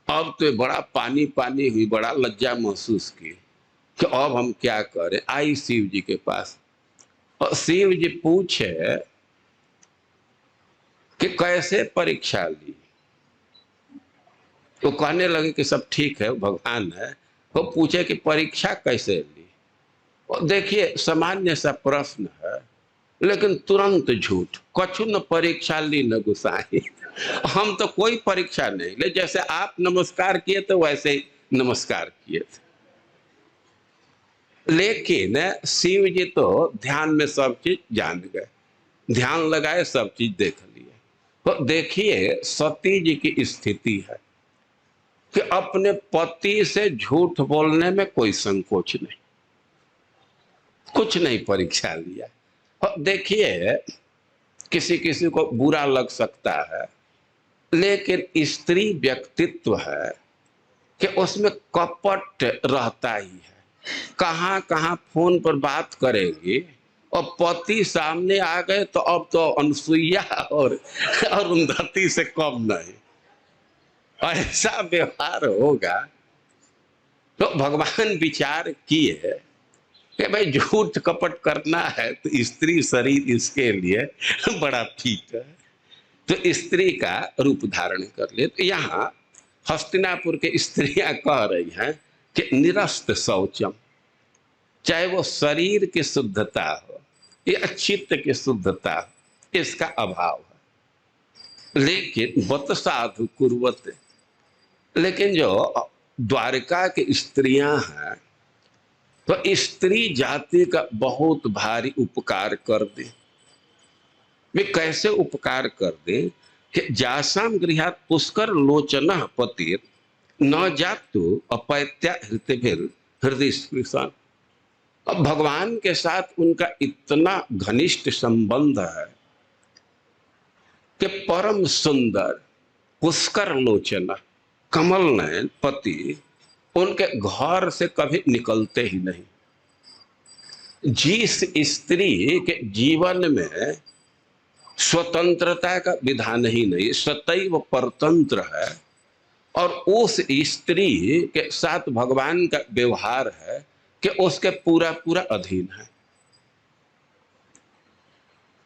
अब तो बड़ा पानी पानी हुई, बड़ा लज्जा महसूस की कि अब हम क्या करें। आई शिव जी के पास और शिव जी पूछे कि कैसे परीक्षा ली। तो कहने लगे कि सब ठीक है, भगवान है। वो पूछे कि परीक्षा कैसे ली। और देखिए सामान्य सा प्रश्न है लेकिन तुरंत झूठ। कछु न परीक्षा ली न गुसाई। हम तो कोई परीक्षा नहीं ले, जैसे आप नमस्कार किए तो वैसे ही नमस्कार किए थे। लेकिन शिव जी तो ध्यान में सब चीज जान गए, ध्यान लगाए, सब चीज देख लिए। तो देखिए सती जी की स्थिति है कि अपने पति से झूठ बोलने में कोई संकोच नहीं, कुछ नहीं परीक्षा लिया। और देखिए किसी किसी को बुरा लग सकता है लेकिन स्त्री व्यक्तित्व है कि उसमें कपट रहता ही है। कहां कहां फोन पर बात करेंगी और पति सामने आ गए तो अब तो अनुसुईया और अरुंधति से कम नहीं, ऐसा व्यवहार होगा। तो भगवान विचार किए कि भाई झूठ कपट करना है तो स्त्री शरीर इसके लिए बड़ा ठीक है, तो स्त्री का रूप धारण कर ले। तो यहाँ हस्तिनापुर के स्त्रियां कह रही हैं कि निरस्त शौचम, चाहे वो शरीर की शुद्धता हो या चित्त की शुद्धता हो, इसका अभाव है। लेकिन बत साधु कुर्वत, लेकिन जो द्वारका की स्त्रियां हैं तो स्त्री जाति का बहुत भारी उपकार कर दे। वे कैसे उपकार कर दे कि जासाम गृहात पुष्कर लोचन पतिर न जातु अपैत्या हृदय हृदय स्पृशन। अब भगवान के साथ उनका इतना घनिष्ठ संबंध है कि परम सुंदर पुष्कर लोचना कमल नयन पति उनके घर से कभी निकलते ही नहीं। जिस स्त्री के जीवन में स्वतंत्रता का विधान ही नहीं, सदैव परतंत्र है, और उस स्त्री के साथ भगवान का व्यवहार है कि उसके पूरा पूरा अधीन है।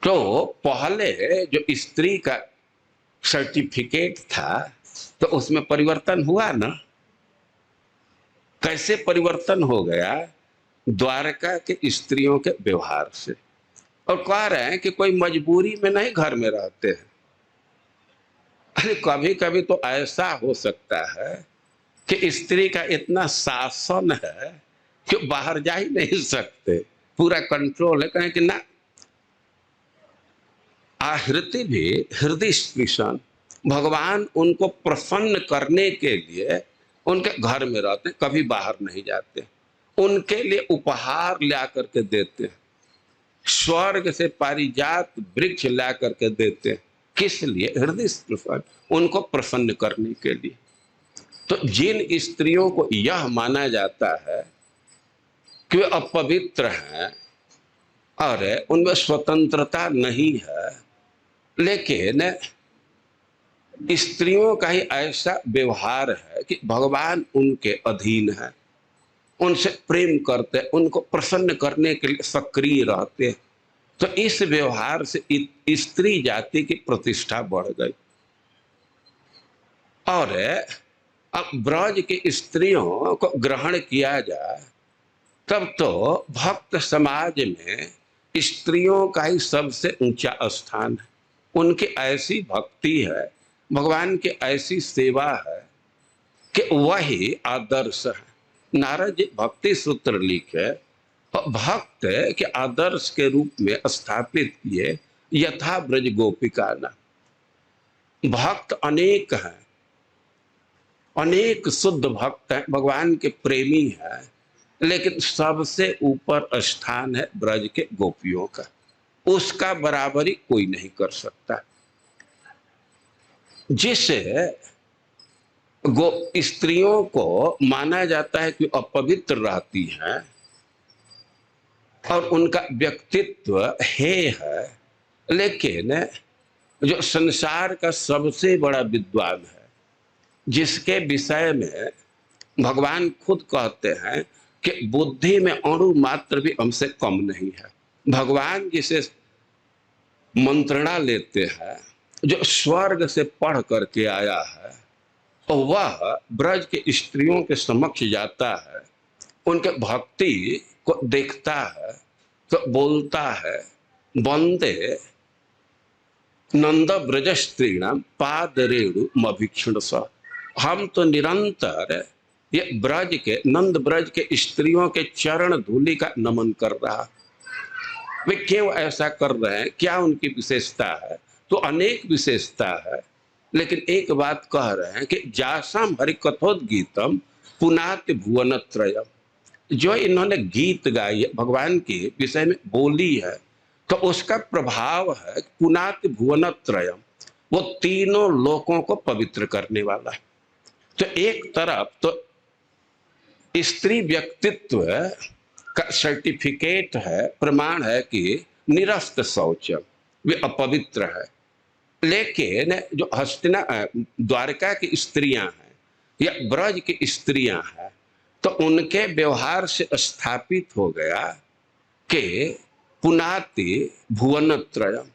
तो पहले जो स्त्री का सर्टिफिकेट था तो उसमें परिवर्तन हुआ ना। कैसे परिवर्तन हो गया? द्वारका के स्त्रियों के व्यवहार से। और कह रहे हैं कि कोई मजबूरी में नहीं घर में रहते हैं। अरे कभी कभी तो ऐसा हो सकता है कि स्त्री का इतना शासन है कि बाहर जा ही नहीं सकते, पूरा कंट्रोल है। कहें कि ना, आहृति भी हृदय स्पृशन, भगवान उनको प्रसन्न करने के लिए उनके घर में रहते, कभी बाहर नहीं जाते। उनके लिए उपहार ला करके देते हैं, स्वर्ग से पारिजात वृक्ष ला करके देते हैं। किस लिए? हृदय स्पृशन, उनको प्रसन्न करने के लिए। तो जिन स्त्रियों को यह माना जाता है कि वे अपवित्र हैं और उनमें स्वतंत्रता नहीं है, लेकिन स्त्रियों का ही ऐसा व्यवहार है कि भगवान उनके अधीन है, उनसे प्रेम करते, उनको प्रसन्न करने के लिए सक्रिय रहते, तो इस व्यवहार से स्त्री जाति की प्रतिष्ठा बढ़ गई। और अब ब्रज की स्त्रियों को ग्रहण किया जाए तब तो भक्त समाज में स्त्रियों का ही सबसे ऊंचा स्थान है। उनकी ऐसी भक्ति है, भगवान की ऐसी सेवा है कि वही आदर्श है। नारद जी भक्ति सूत्र लिखे और भक्त के आदर्श के रूप में स्थापित किए, यथा ब्रज गोपिका ना। भक्त अनेक हैं, अनेक शुद्ध भक्त हैं, भगवान के प्रेमी हैं, लेकिन सबसे ऊपर स्थान है ब्रज के गोपियों का। उसका बराबरी कोई नहीं कर सकता। जिसे स्त्रियों को माना जाता है कि अपवित्र रहती हैं और उनका व्यक्तित्व है, लेकिन जो संसार का सबसे बड़ा विद्वान है, जिसके विषय में भगवान खुद कहते हैं कि बुद्धि में अणु मात्र भी हमसे कम नहीं है, भगवान जिसे मंत्रणा लेते हैं, जो स्वर्ग से पढ़ करके आया है, और वह ब्रज के स्त्रियों के समक्ष जाता है, उनके भक्ति को देखता है तो बोलता है, वंदे नंद ब्रज स्त्रीणाम पाद रेणु मभिक्षुण स। हम तो निरंतर ये ब्रज के, नंद ब्रज के स्त्रियों के चरण धूलि का नमन कर रहा। वे क्यों ऐसा कर रहे हैं, क्या उनकी विशेषता है? तो अनेक विशेषता है, लेकिन एक बात कह रहे हैं कि जासम हरिकथोद्गीतम पुनाति भुवनत्रयम। जो इन्होंने गीत गाई है, भगवान के विषय में बोली है, तो उसका प्रभाव है पुनाति भुवनत्रयम, वो तीनों लोकों को पवित्र करने वाला है। तो एक तरफ तो स्त्री व्यक्तित्व का सर्टिफिकेट है, प्रमाण है कि निरस्त शौचम, वे अपवित्र है, लेकिन जो हस्तिना द्वारका की स्त्रियां हैं या ब्रज की स्त्रियां हैं, तो उनके व्यवहार से स्थापित हो गया कि पुनाति भुवनत्रयम,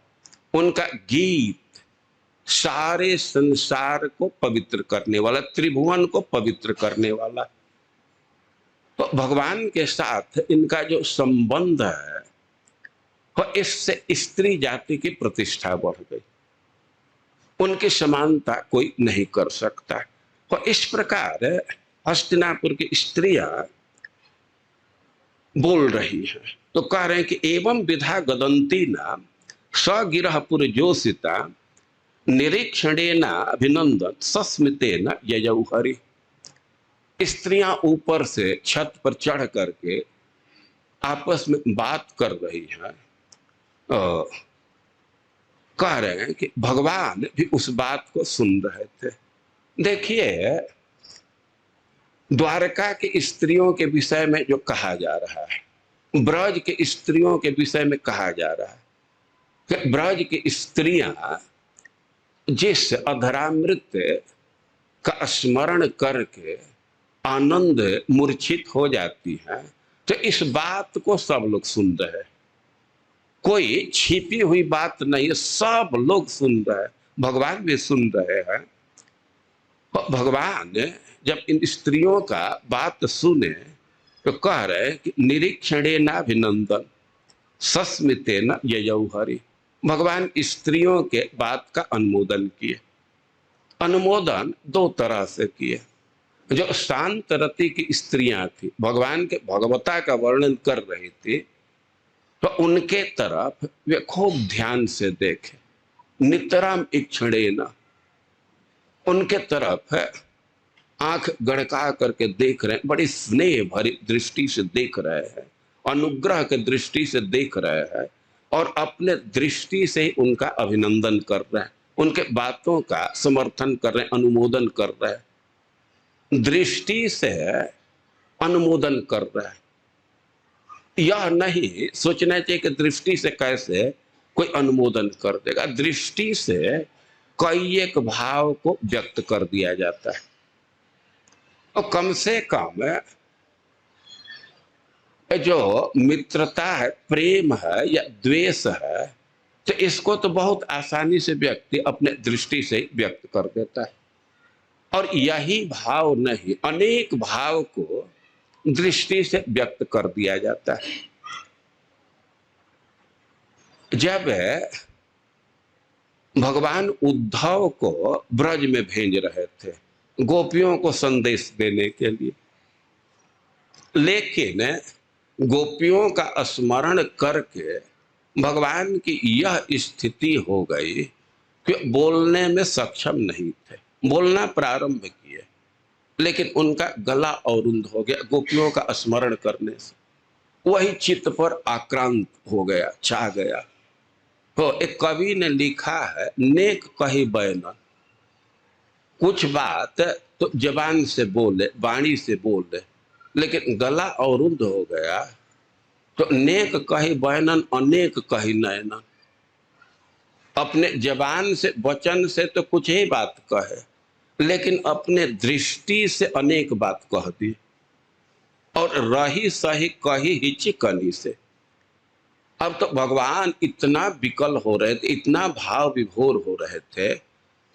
उनका गीत सारे संसार को पवित्र करने वाला, त्रिभुवन को पवित्र करने वाला। तो भगवान के साथ इनका जो संबंध है, वह इससे स्त्री जाति की प्रतिष्ठा बढ़ गई, उनकी समानता कोई नहीं कर सकता। और इस प्रकार हस्तिनापुर की स्त्रियां बोल रही हैं, तो कह रहे हैं कि एवं विधा गदंती नाम सगिरहपुर जोशिता निरीक्षणेना अभिनंदन सस्मितेन ययौ हरि। स्त्रियां ऊपर से छत पर चढ़ करके आपस में बात कर रही हैं, कह रहे हैं कि भगवान भी उस बात को सुन रहे थे। देखिए, द्वारका की स्त्रियों के विषय में जो कहा जा रहा है, ब्रज के स्त्रियों के विषय में कहा जा रहा है कि ब्रज की स्त्रियां जिस अधरामृत का स्मरण करके आनंद मूर्छित हो जाती हैं, तो इस बात को सब लोग सुन रहे हैं, कोई छिपी हुई बात नहीं, सब लोग सुन रहे हैं, भगवान भी सुन रहे हैं। भगवान जब इन स्त्रियों का बात सुने तो कह रहे कि निरीक्षणेनाभिनंदन सस्मितेन ययौ हरि। भगवान स्त्रियों के बात का अनुमोदन किए। अनुमोदन दो तरह से किए। जो शांत रति की स्त्रियां थी, भगवान के भगवता का वर्णन कर रही थी, तो उनके तरफ वे खूब ध्यान से देखे, नितराम इक्षणेन, उनके तरफ आंख गड़का करके देख रहे हैं, बड़ी स्नेह भरी दृष्टि से देख रहे हैं, अनुग्रह के दृष्टि से देख रहे हैं, और अपने दृष्टि से ही उनका अभिनंदन कर रहे हैं, उनके बातों का समर्थन कर रहे हैं, अनुमोदन कर रहे हैं, दृष्टि से अनुमोदन कर रहे हैं। यह नहीं सोचना चाहिए कि दृष्टि से कैसे कोई अनुमोदन कर देगा, दृष्टि से कई एक भाव को व्यक्त कर दिया जाता है, और कम से कम जो मित्रता है, प्रेम है या द्वेष है, तो इसको तो बहुत आसानी से व्यक्ति अपने दृष्टि से व्यक्त कर देता है। और यही भाव नहीं, अनेक भाव को दृष्टि से व्यक्त कर दिया जाता है। जब भगवान उद्धव को ब्रज में भेज रहे थे गोपियों को संदेश देने के लिए, लेकिन गोपियों का स्मरण करके भगवान की यह स्थिति हो गई कि बोलने में सक्षम नहीं थे। बोलना प्रारंभ किए लेकिन उनका गला अवरुद्ध हो गया गोपियों का स्मरण करने से। वही चित्त पर आक्रांत हो गया, छा गया। तो एक कवि ने लिखा है, नेक कही बयान, कुछ बात तो जबान से बोले, वाणी से बोले, लेकिन गला अवरुद्ध हो गया तो नेक कही बयानन अनेक कही नयनन। अपने जबान से वचन से तो कुछ ही बात कहे, लेकिन अपने दृष्टि से अनेक बात कह दी। और रही सही कही हिचकनी से। अब तो भगवान इतना विकल हो रहे थे, इतना भाव विभोर हो रहे थे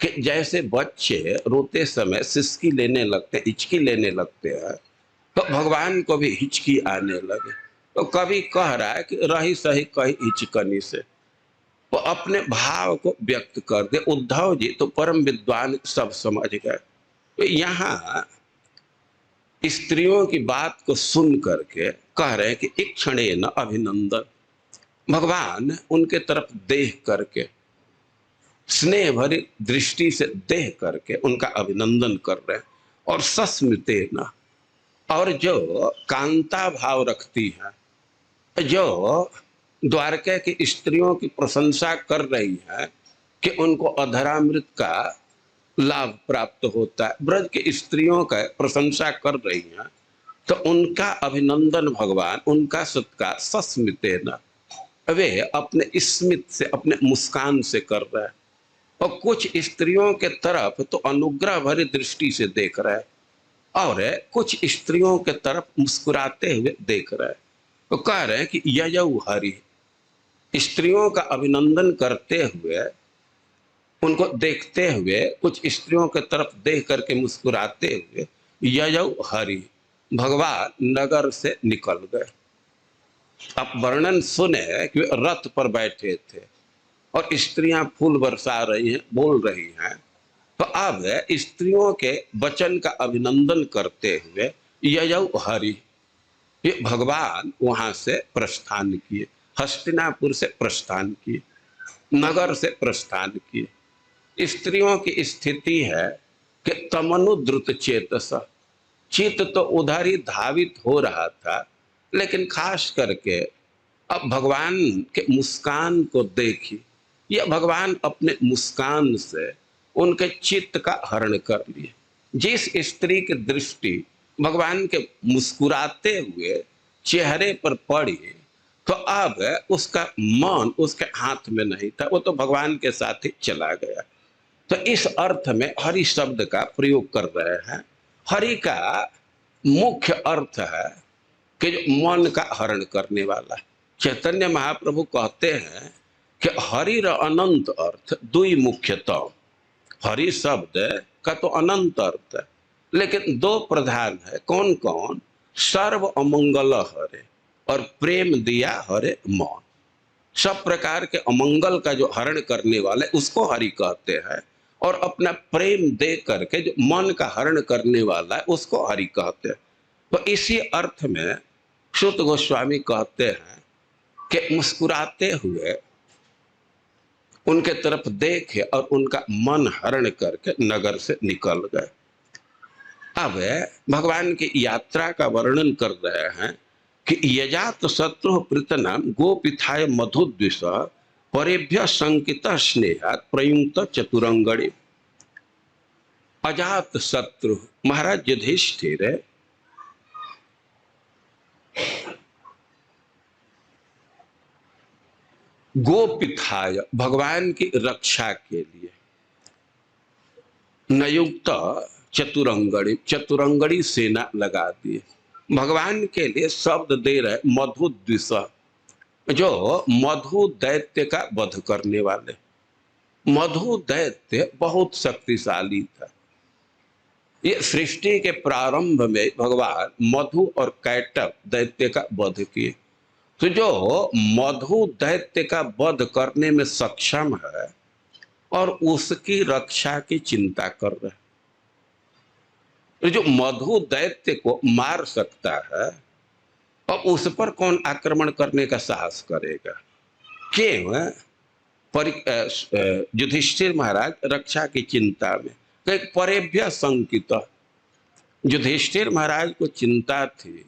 कि जैसे बच्चे रोते समय सिसकी लेने लगते, हिचकी लेने लगते हैं, तो भगवान को भी हिचकी आने लगे। तो कवि कह रहा है कि रही सही कही हिचकनी से, वो अपने भाव को व्यक्त कर दे। उद्धव जी तो परम विद्वान, सब समझ गए। तो यहाँ स्त्रियों की बात को सुन करके कह रहे हैं कि इक्षणे न अभिनंदन। भगवान उनके तरफ देख करके, स्नेह भरी दृष्टि से देख करके उनका अभिनंदन कर रहे हैं। और सस्मिते न, और जो कांता भाव रखती है, जो द्वारका की स्त्रियों की प्रशंसा कर रही है कि उनको अधरामृत का लाभ प्राप्त होता है, ब्रज की स्त्रियों का प्रशंसा कर रही हैं, तो उनका अभिनंदन भगवान, उनका सत्कार सस्मिते न, वे अपने स्मित से, अपने मुस्कान से कर रहे हैं। और कुछ स्त्रियों के तरफ तो अनुग्रह भरी दृष्टि से देख रहे हैं और कुछ स्त्रियों के तरफ मुस्कुराते हुए देख रहे हैं। तो कह रहे हैं कि ययौ हरि, स्त्रियों का अभिनंदन करते हुए, उनको देखते हुए, कुछ स्त्रियों के तरफ देख करके मुस्कुराते हुए, ययौ हरि, भगवान नगर से निकल गए। अब वर्णन सुने कि वे रथ पर बैठे थे और स्त्रियां फूल बरसा रही हैं, बोल रही हैं। तो अब स्त्रियों के वचन का अभिनंदन करते हुए ययौ हरि, ये भगवान वहां से प्रस्थान किए, हस्तिनापुर से प्रस्थान किए, नगर से प्रस्थान किए। स्त्रियों की स्थिति है कि तमनु द्रुत चेतस, चित्त तो उधर ही धावित हो रहा था, लेकिन खास करके अब भगवान के मुस्कान को देखी, यह भगवान अपने मुस्कान से उनके चित्त का हरण कर लिए। जिस स्त्री की दृष्टि भगवान के मुस्कुराते हुए चेहरे पर पड़ी, तो अब उसका मन उसके हाथ में नहीं था, वो तो भगवान के साथ ही चला गया। तो इस अर्थ में हरि शब्द का प्रयोग कर रहे हैं। हरि का मुख्य अर्थ है कि जो मन का हरण करने वाला। चैतन्य महाप्रभु कहते हैं कि हरि र अनंत अर्थ दुई मुख्यतः। हरि शब्द का तो अनंत अर्थ है, लेकिन दो प्रधान है। कौन कौन? सर्व अमंगल हरे और प्रेम दिया हरे मन। सब प्रकार के अमंगल का जो हरण करने वाले उसको हरि कहते हैं, और अपना प्रेम दे करके जो मन का हरण करने वाला है उसको हरि कहते हैं। तो इसी अर्थ में सुत गोस्वामी कहते हैं कि मुस्कुराते हुए उनके तरफ देखे और उनका मन हरण करके नगर से निकल गए। अब भगवान की यात्रा का वर्णन कर रहे हैं कि यजात शत्रु प्रतनाम गोपिथाय मधुद्विष परेभ्य संकित स्नेहात प्रयुक्त चतुरंगणे। अजात शत्रु महाराज युधिष्ठिर गोपिथाय भगवान की रक्षा के लिए नयुक्त चतुरंगड़ी, चतुरंगड़ी सेना लगा दिए। भगवान के लिए शब्द दे रहे मधुद्विष, जो मधु दैत्य का वध करने वाले। मधु दैत्य बहुत शक्तिशाली था, ये सृष्टि के प्रारंभ में भगवान मधु और कैटभ दैत्य का वध किए। तो जो मधु दैत्य का वध करने में सक्षम है और उसकी रक्षा की चिंता कर रहे हैं, तो जो मधु दैत्य को मार सकता है और उस पर कौन आक्रमण करने का साहस करेगा? क्यों? युधिष्ठिर महाराज रक्षा की चिंता में, कई परेभ्य संकित, युधिष्ठिर महाराज को चिंता थी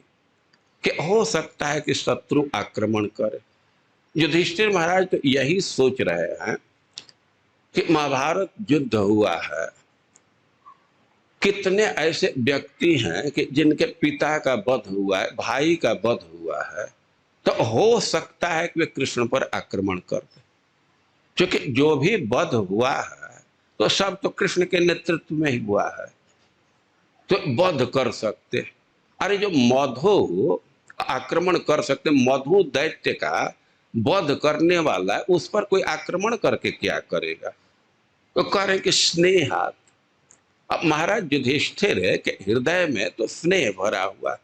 कि हो सकता है कि शत्रु आक्रमण करे। युधिष्ठिर महाराज तो यही सोच रहे हैं कि महाभारत युद्ध हुआ है, कितने ऐसे व्यक्ति हैं कि जिनके पिता का वध हुआ है, भाई का वध हुआ है, तो हो सकता है कि वे कृष्ण पर आक्रमण कर दे, क्योंकि जो भी वध हुआ है तो सब तो कृष्ण के नेतृत्व में ही हुआ है, तो वध कर सकते। अरे जो मधु आक्रमण कर सकते, मधु दैत्य का वध करने वाला है, उस पर कोई आक्रमण करके क्या करेगा? तो कह रहे कि स्नेहात। अब महाराज युधिष्ठिर के हृदय में तो स्नेह भरा हुआ,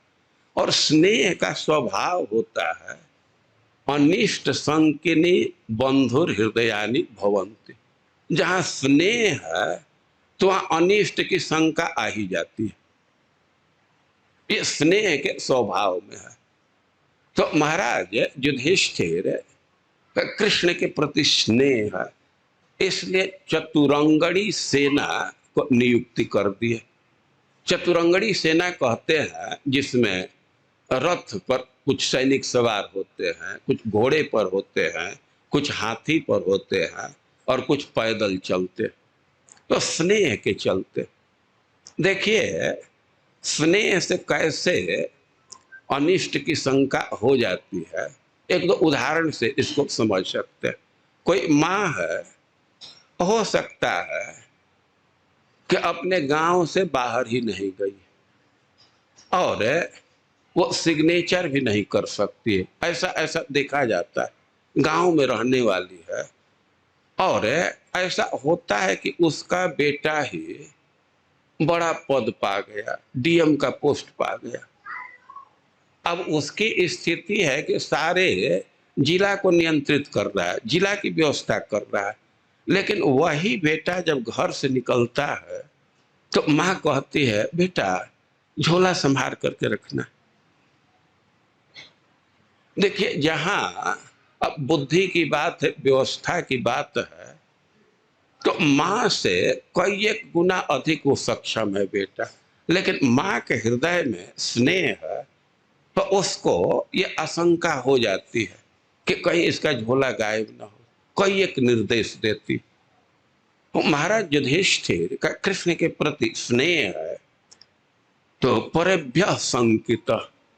और स्नेह का स्वभाव होता है अनिष्ट संकिनी बंधुर हृदयानी भवंती। जहां स्नेह है तो वहां अनिष्ट की शंका आ ही जाती है, ये स्नेह के स्वभाव में है। तो महाराज युधिष्ठिर कृष्ण के प्रति स्नेह है, इसलिए चतुरंगणी सेना को नियुक्ति कर दी। चतुरंगणी सेना कहते हैं जिसमें रथ पर कुछ सैनिक सवार होते हैं, कुछ घोड़े पर होते हैं, कुछ हाथी पर होते हैं और कुछ पैदल चलते, तो स्नेह के चलते। देखिए स्नेह से कैसे अनिष्ट की शंका हो जाती है, एक दो उदाहरण से इसको समझ सकते हैं। कोई माँ है, हो सकता है कि अपने गांव से बाहर ही नहीं गई और वो सिग्नेचर भी नहीं कर सकती है, ऐसा ऐसा देखा जाता है। गांव में रहने वाली है और ऐसा होता है कि उसका बेटा ही बड़ा पद पा गया, डीएम का पोस्ट पा गया। अब उसकी स्थिति है कि सारे जिला को नियंत्रित कर रहा है, जिला की व्यवस्था कर रहा है, लेकिन वही बेटा जब घर से निकलता है तो माँ कहती है बेटा झोला संभाल करके रखना। देखिए जहां अब बुद्धि की बात है, व्यवस्था की बात है, तो माँ से कई एक गुना अधिक वो सक्षम है बेटा, लेकिन माँ के हृदय में स्नेह है तो उसको ये आशंका हो जाती है कि कहीं इसका झोला गायब ना हो, कई एक निर्देश देती। तो महाराज युधिष्ठिर का कृष्ण के प्रति स्नेह है तो परेभ्य संकित,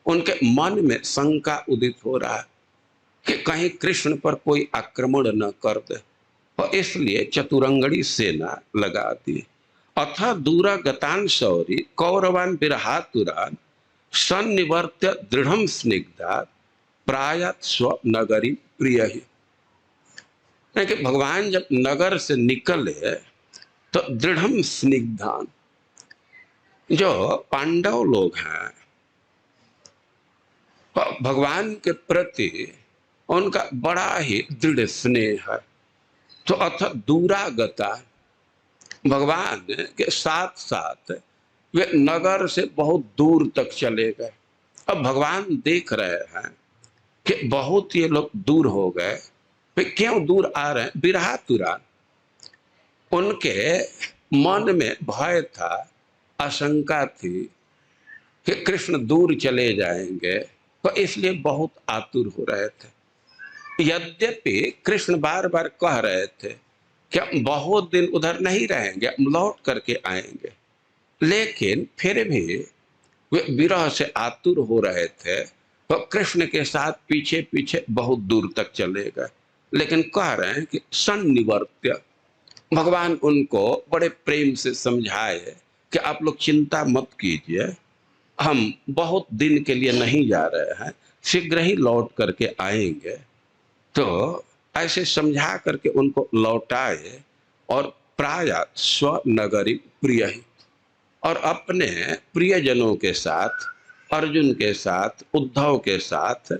उनके मन में शंका उदित हो रहा है कि कहीं कृष्ण पर कोई आक्रमण न कर दे, और इसलिए चतुरंगणी सेना लगा दी। अथ दूरा गतान शौरी कौरवान विरहातुरान सन्निवर्त्य दृढ़ स्निग्धा प्रायत स्व नगरी प्रिय ही। कि भगवान जब नगर से निकले तो दृढ़ स्निग्धान, जो पांडव लोग हैं भगवान के प्रति उनका बड़ा ही दृढ़ स्नेह है, तो अथ दूरागता, भगवान के साथ साथ वे नगर से बहुत दूर तक चले गए। अब भगवान देख रहे हैं कि बहुत ये लोग दूर हो गए, वे क्यों दूर आ रहे हैं? विरहातुरान, उनके मन में भय था, आशंका थी कि कृष्ण दूर चले जाएंगे, तो इसलिए बहुत आतुर हो रहे थे। यद्यपि कृष्ण बार बार कह रहे थे कि हम बहुत दिन उधर नहीं रहेंगे, हम लौट करके आएंगे, लेकिन फिर भी वे विरह से आतुर हो रहे थे, तो कृष्ण के साथ पीछे पीछे बहुत दूर तक चले गए। लेकिन कह रहे हैं कि सन्निवर्त्य, भगवान उनको बड़े प्रेम से समझाए कि आप लोग चिंता मत कीजिए, हम बहुत दिन के लिए नहीं जा रहे हैं, शीघ्र ही लौट करके आएंगे। तो ऐसे समझा करके उनको लौटाए और प्राय स्व नगरी प्रिय ही, और अपने प्रियजनों के साथ, अर्जुन के साथ, उद्धव के साथ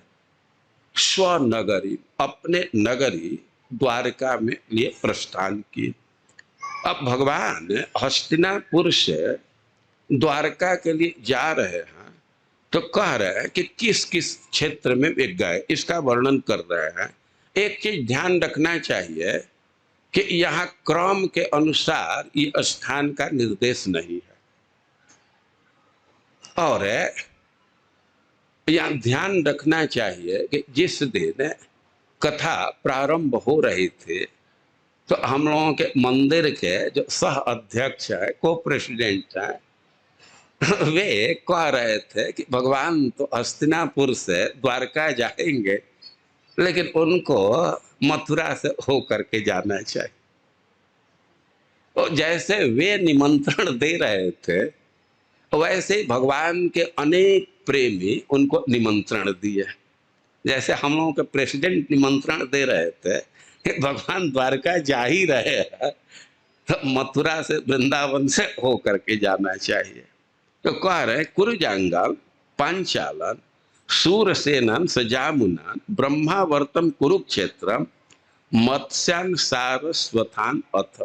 स्वनगरी, अपने नगरी द्वारका में लिए प्रस्थान किए। अब भगवान हस्तिनापुर से द्वारका के लिए जा रहे हैं, तो कह रहे हैं कि किस किस क्षेत्र में वे गए, इसका वर्णन कर रहे हैं। एक चीज ध्यान रखना चाहिए कि यहाँ क्रम के अनुसार ये स्थान का निर्देश नहीं है, और यहाँ ध्यान रखना चाहिए कि जिस दिन कथा प्रारंभ हो रही थी, तो हम लोगों के मंदिर के जो सह अध्यक्ष है, को प्रेसिडेंट है, वे कह रहे थे कि भगवान तो हस्तिनापुर से द्वारका जाएंगे, लेकिन उनको मथुरा से होकर के जाना चाहिए। तो जैसे वे निमंत्रण दे रहे थे, वैसे ही भगवान के अनेक प्रेमी उनको निमंत्रण दिए। जैसे हम लोगों के प्रेसिडेंट निमंत्रण दे रहे थे कि भगवान द्वारका जा ही रहे हैं, तो मथुरा से, वृंदावन से होकर के जाना चाहिए। तो कह रहे कुरुजांगल पांचालन सूरसेनन सजामुनान ब्रह्मावर्तम कुरुक्षेत्रम मत्स्यान सारस्वतान अथ।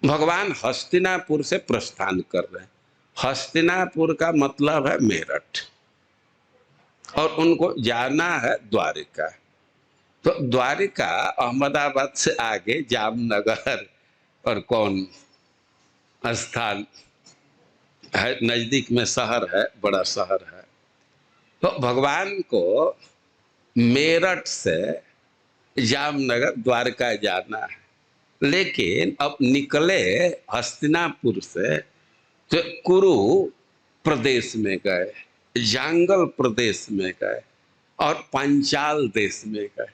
भगवान हस्तिनापुर से प्रस्थान कर रहे हैं। हस्तिनापुर का मतलब है मेरठ, और उनको जाना है द्वारिका। तो द्वारिका अहमदाबाद से आगे जामनगर और कौन स्थान है, नजदीक में शहर है, बड़ा शहर है। तो भगवान को मेरठ से जामनगर द्वारका जाना है, लेकिन अब निकले हस्तिनापुर से तो कुरु प्रदेश में गए, जांगल प्रदेश में गए और पांचाल देश में गए।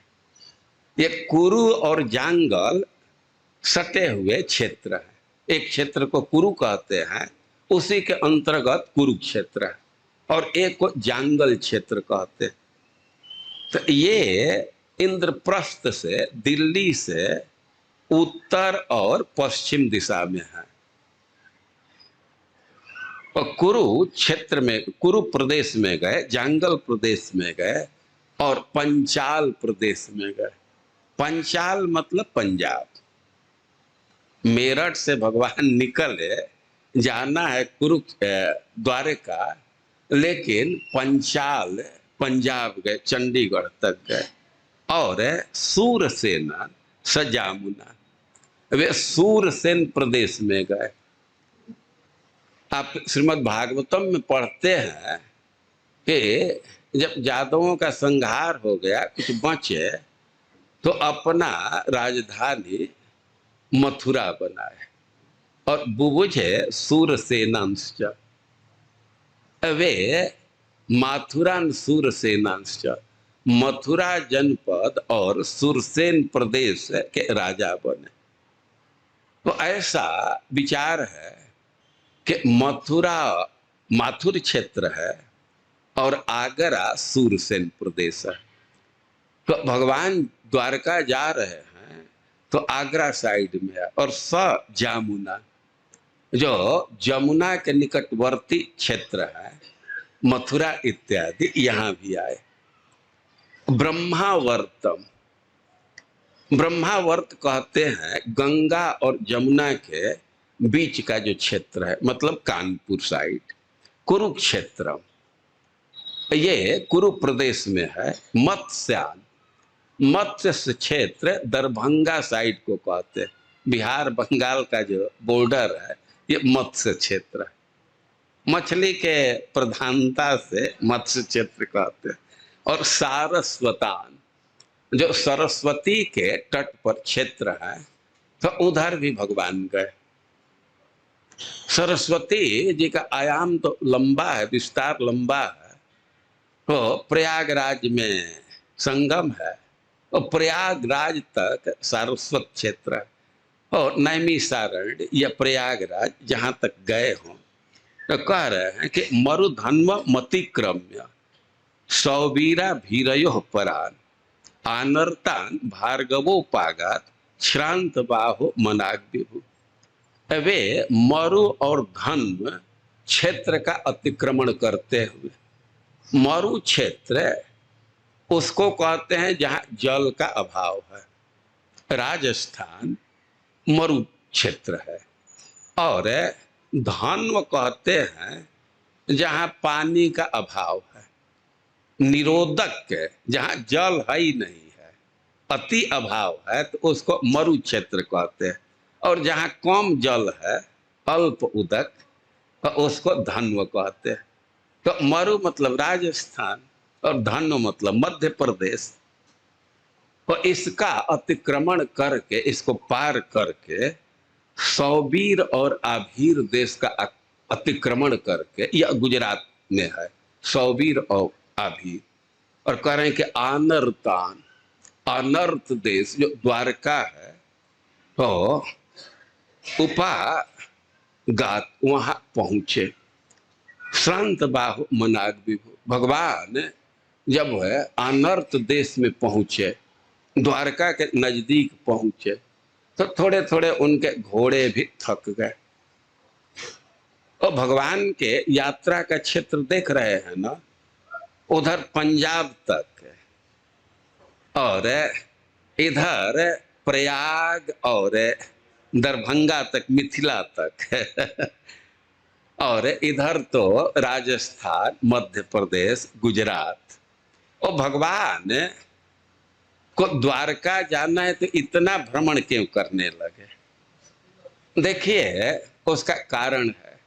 ये कुरु और जांगल सटे हुए क्षेत्र है। एक क्षेत्र को कुरु कहते हैं, उसी के अंतर्गत कुरुक्षेत्र है, और एक को जांगल क्षेत्र कहते हैं। तो ये इंद्रप्रस्थ से, दिल्ली से उत्तर और पश्चिम दिशा में है। और कुरु क्षेत्र में, कुरु प्रदेश में गए, जांगल प्रदेश में गए और पंचाल प्रदेश में गए। पंचाल मतलब पंजाब। मेरठ से भगवान निकले, जाना है कुरु द्वारका, लेकिन पंचाल पंजाब गए, चंडीगढ़ तक गए। और सूरसेन सजामुना, वे सूरसेन प्रदेश में गए। आप श्रीमद् भागवतम में पढ़ते हैं कि जब यादवों का संहार हो गया, कुछ बचे, तो अपना राजधानी मथुरा बनाए और बुबुझे सूरसेनांश्च, वे माथुरान सूरसेनांश्च, मथुरा जनपद और सुरसेन प्रदेश के राजा बने। तो ऐसा विचार है कि मथुरा माथुर क्षेत्र है और आगरा सूरसेन प्रदेश है। तो भगवान द्वारका जा रहे हैं तो आगरा साइड में है, और जामुना जो जमुना के निकटवर्ती क्षेत्र है, मथुरा इत्यादि, यहाँ भी आए। ब्रह्मावर्तम, ब्रह्मावर्त कहते हैं गंगा और जमुना के बीच का जो क्षेत्र है, मतलब कानपुर साइड। कुरुक्षेत्र ये कुरु प्रदेश में है। मत्स्यान, मत्स्य क्षेत्र दरभंगा साइड को कहते हैं। बिहार बंगाल का जो बॉर्डर है, ये मत्स्य क्षेत्र है। मछली के प्रधानता से मत्स्य क्षेत्र कहते हैं। और सारस्वतान, जो सरस्वती के तट पर क्षेत्र है, तो उधर भी भगवान गए। सरस्वती जी का आयाम तो लंबा है, विस्तार लंबा है। तो प्रयागराज में संगम है, और प्रयागराज तक सारस्वत क्षेत्र है। और नैमिषारण्य या प्रयागराज जहां तक गए हों, तो कह रहे हैं कि मरुधन्व मतिक्रम्य सौवीरा भीरयो परान आनर्तान भार्गवोपागात श्रांत बाहो मनाग्विभु। वे मरु और धन क्षेत्र का अतिक्रमण करते हुए, मरु क्षेत्र उसको कहते हैं जहां जल का अभाव है, राजस्थान मरु क्षेत्र है, और धन्व कहते हैं जहां पानी का अभाव है, निरोधक जहां जल है ही नहीं है, अति अभाव है तो उसको मरु क्षेत्र कहते हैं, और जहां कम जल है, अल्प उदक, तो उसको धन्व कहते हैं। तो मरु मतलब राजस्थान और धन्व मतलब मध्य प्रदेश। तो इसका अतिक्रमण करके, इसको पार करके सौबीर और आभीर देश का अतिक्रमण करके, यह गुजरात में है, सौबीर और आभीर, और कह रहे हैं कि आनर्तान, अनर्थ देश जो द्वारका है, तो उपागात वहां पहुंचे। श्रांत बाहु मनाग विभु, भगवान जब है अनर्थ देश में पहुंचे, द्वारका के नजदीक पहुंचे, तो थोड़े थोड़े उनके घोड़े भी थक गए। और भगवान के यात्रा का क्षेत्र देख रहे हैं ना, उधर पंजाब तक और इधर प्रयाग और दरभंगा तक, मिथिला तक और इधर तो राजस्थान, मध्य प्रदेश, गुजरात। और भगवान को द्वारका जाना है तो इतना भ्रमण क्यों करने लगे? देखिए उसका कारण है,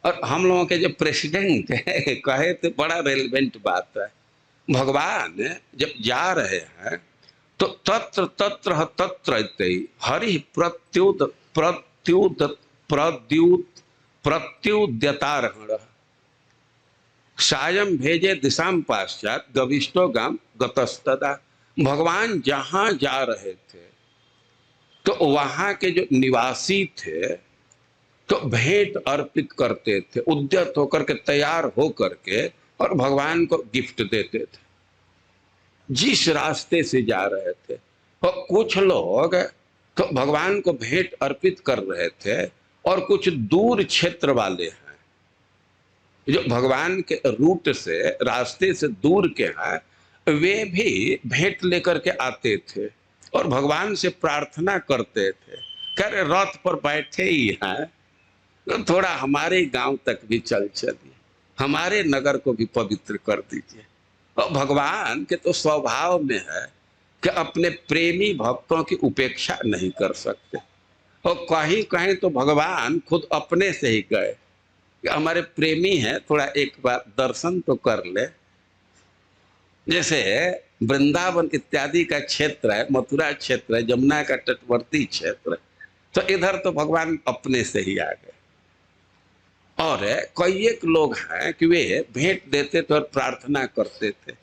और हम लोगों के जो प्रेसिडेंट है कहे तो बड़ा रेलिवेंट बात है। भगवान जब जा रहे हैं तो तत्र तत्र तत्र हरि प्रत्युत प्रत्युत प्रद्युत प्रत्युद्यतारहण सायं भेजे दिशाम पाश्चात गविष्टो गाम गतस्तदा। भगवान जहां जा रहे थे तो वहां के जो निवासी थे तो भेंट अर्पित करते थे, उद्यत होकर के, तैयार होकर के, और भगवान को गिफ्ट देते थे जिस रास्ते से जा रहे थे। और कुछ लोग तो भगवान को भेंट अर्पित कर रहे थे, और कुछ दूर क्षेत्र वाले हैं जो भगवान के रूट से, रास्ते से दूर के हैं, वे भी भेंट लेकर के आते थे और भगवान से प्रार्थना करते थे, कह रहे रथ पर बैठे ही हैं तो थोड़ा हमारे गांव तक भी चल चलिए, हमारे नगर को भी पवित्र कर दीजिए। और भगवान के तो स्वभाव में है कि अपने प्रेमी भक्तों की उपेक्षा नहीं कर सकते। और कहीं कहीं तो भगवान खुद अपने से ही गए कि हमारे प्रेमी हैं, थोड़ा एक बार दर्शन तो कर ले। जैसे वृंदावन इत्यादि का क्षेत्र है, मथुरा क्षेत्र है, जमुना का तटवर्ती क्षेत्र, तो इधर तो भगवान अपने से ही आ गए। और कई एक लोग हैं कि वे भेंट देते थे और प्रार्थना करते थे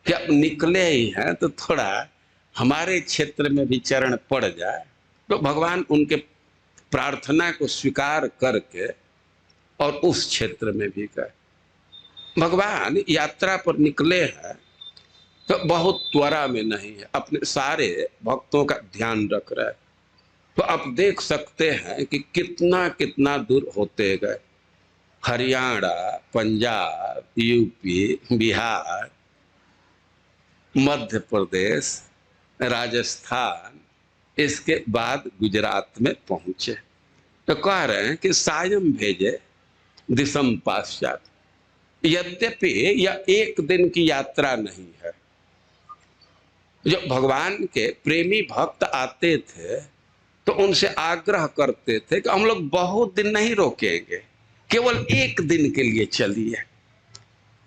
कि अब निकले ही हैं तो थोड़ा हमारे क्षेत्र में भी चरण पड़ जाए, तो भगवान उनके प्रार्थना को स्वीकार करके और उस क्षेत्र में भी गए। भगवान यात्रा पर निकले हैं तो बहुत त्वरा में नहीं है, अपने सारे भक्तों का ध्यान रख रहे हैं। तो आप देख सकते हैं कि कितना कितना दूर होते गए, हरियाणा, पंजाब, यूपी, बिहार, मध्य प्रदेश, राजस्थान, इसके बाद गुजरात में पहुंचे। तो कह रहे हैं कि सायं भेजे दिशम पाश्चात। यद्यपि यह एक दिन की यात्रा नहीं है, जो भगवान के प्रेमी भक्त आते थे तो उनसे आग्रह करते थे कि हम लोग बहुत दिन नहीं रोकेंगे, केवल एक दिन के लिए चलिए।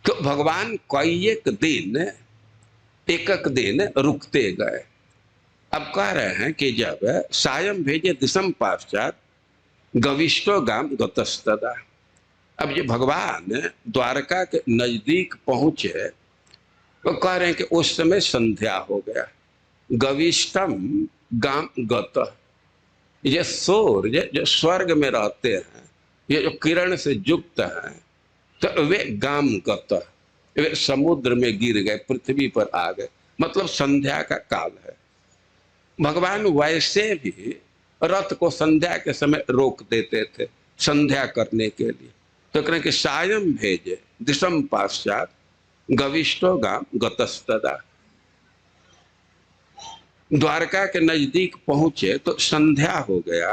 तो भगवान कई एक दिन रुकते गए। अब कह रहे हैं कि जब सायं भेजे दिशम पाश्चात गविष्टो गाम गतस्तदा। अब ये भगवान द्वारका के नजदीक पहुंचे तो कह रहे हैं कि उस समय संध्या हो गया। गविष्टम गाम गत, ये सूर्य जो स्वर्ग में रहते हैं, ये जो किरण से युक्त हैं, तो वे गाम गत, वे समुद्र में गिर गए, पृथ्वी पर आ गए, मतलब संध्या का काल है। भगवान वैसे भी रथ को संध्या के समय रोक देते थे संध्या करने के लिए। तो करें कि सायं भेजे दिशम पाश्चात गविष्ठो गाम गतस्तदा। द्वारका के नजदीक पहुंचे तो संध्या हो गया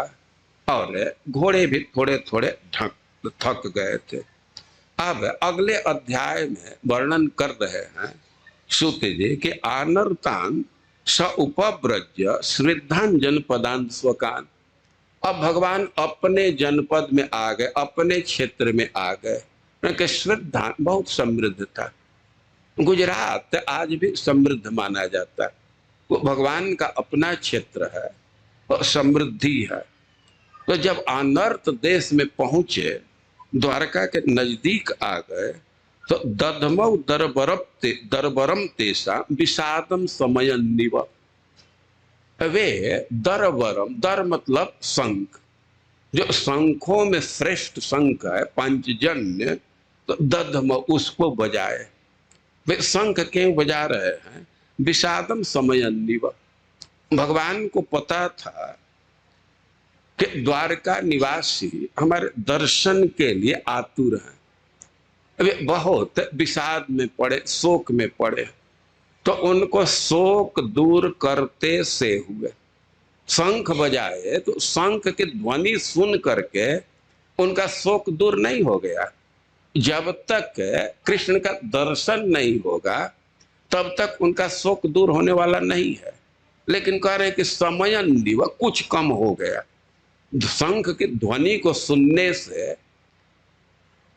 और घोड़े भी थोड़े थोड़े थक गए थे। अब अगले अध्याय में वर्णन कर रहे हैं सूत जी कि आनर्तान स उपव्रज्य श्रद्धान जनपदान स्वकान। अब भगवान अपने जनपद में आ गए, अपने क्षेत्र में आ गए, क्योंकि श्रद्धा बहुत समृद्ध था। गुजरात आज भी समृद्ध माना जाता है, वो भगवान का अपना क्षेत्र है और समृद्धि है। तो जब अनर्त देश में पहुंचे, द्वारका के नजदीक आ गए, तो दधमौ दरबरम तेसा विषादम समयन्निव। वे दरबरम, दर मतलब शंख, जो शंखों में श्रेष्ठ शंख है पंचजन्य, तो दधम उसको बजाए। वे शंख क्यों बजा रहे हैं? विषादम समयन्निव। भगवान को पता था कि द्वारका निवासी हमारे दर्शन के लिए आतुर हैं, वे बहुत विषाद में पड़े, शोक में पड़े, तो उनको शोक दूर करते से हुए शंख बजाए। तो शंख की ध्वनि सुन करके उनका शोक दूर नहीं हो गया। जब तक कृष्ण का दर्शन नहीं होगा तब तक उनका शोक दूर होने वाला नहीं है। लेकिन कह रहे हैं कि समयन्निव, कुछ कम हो गया। शंख की ध्वनि को सुनने से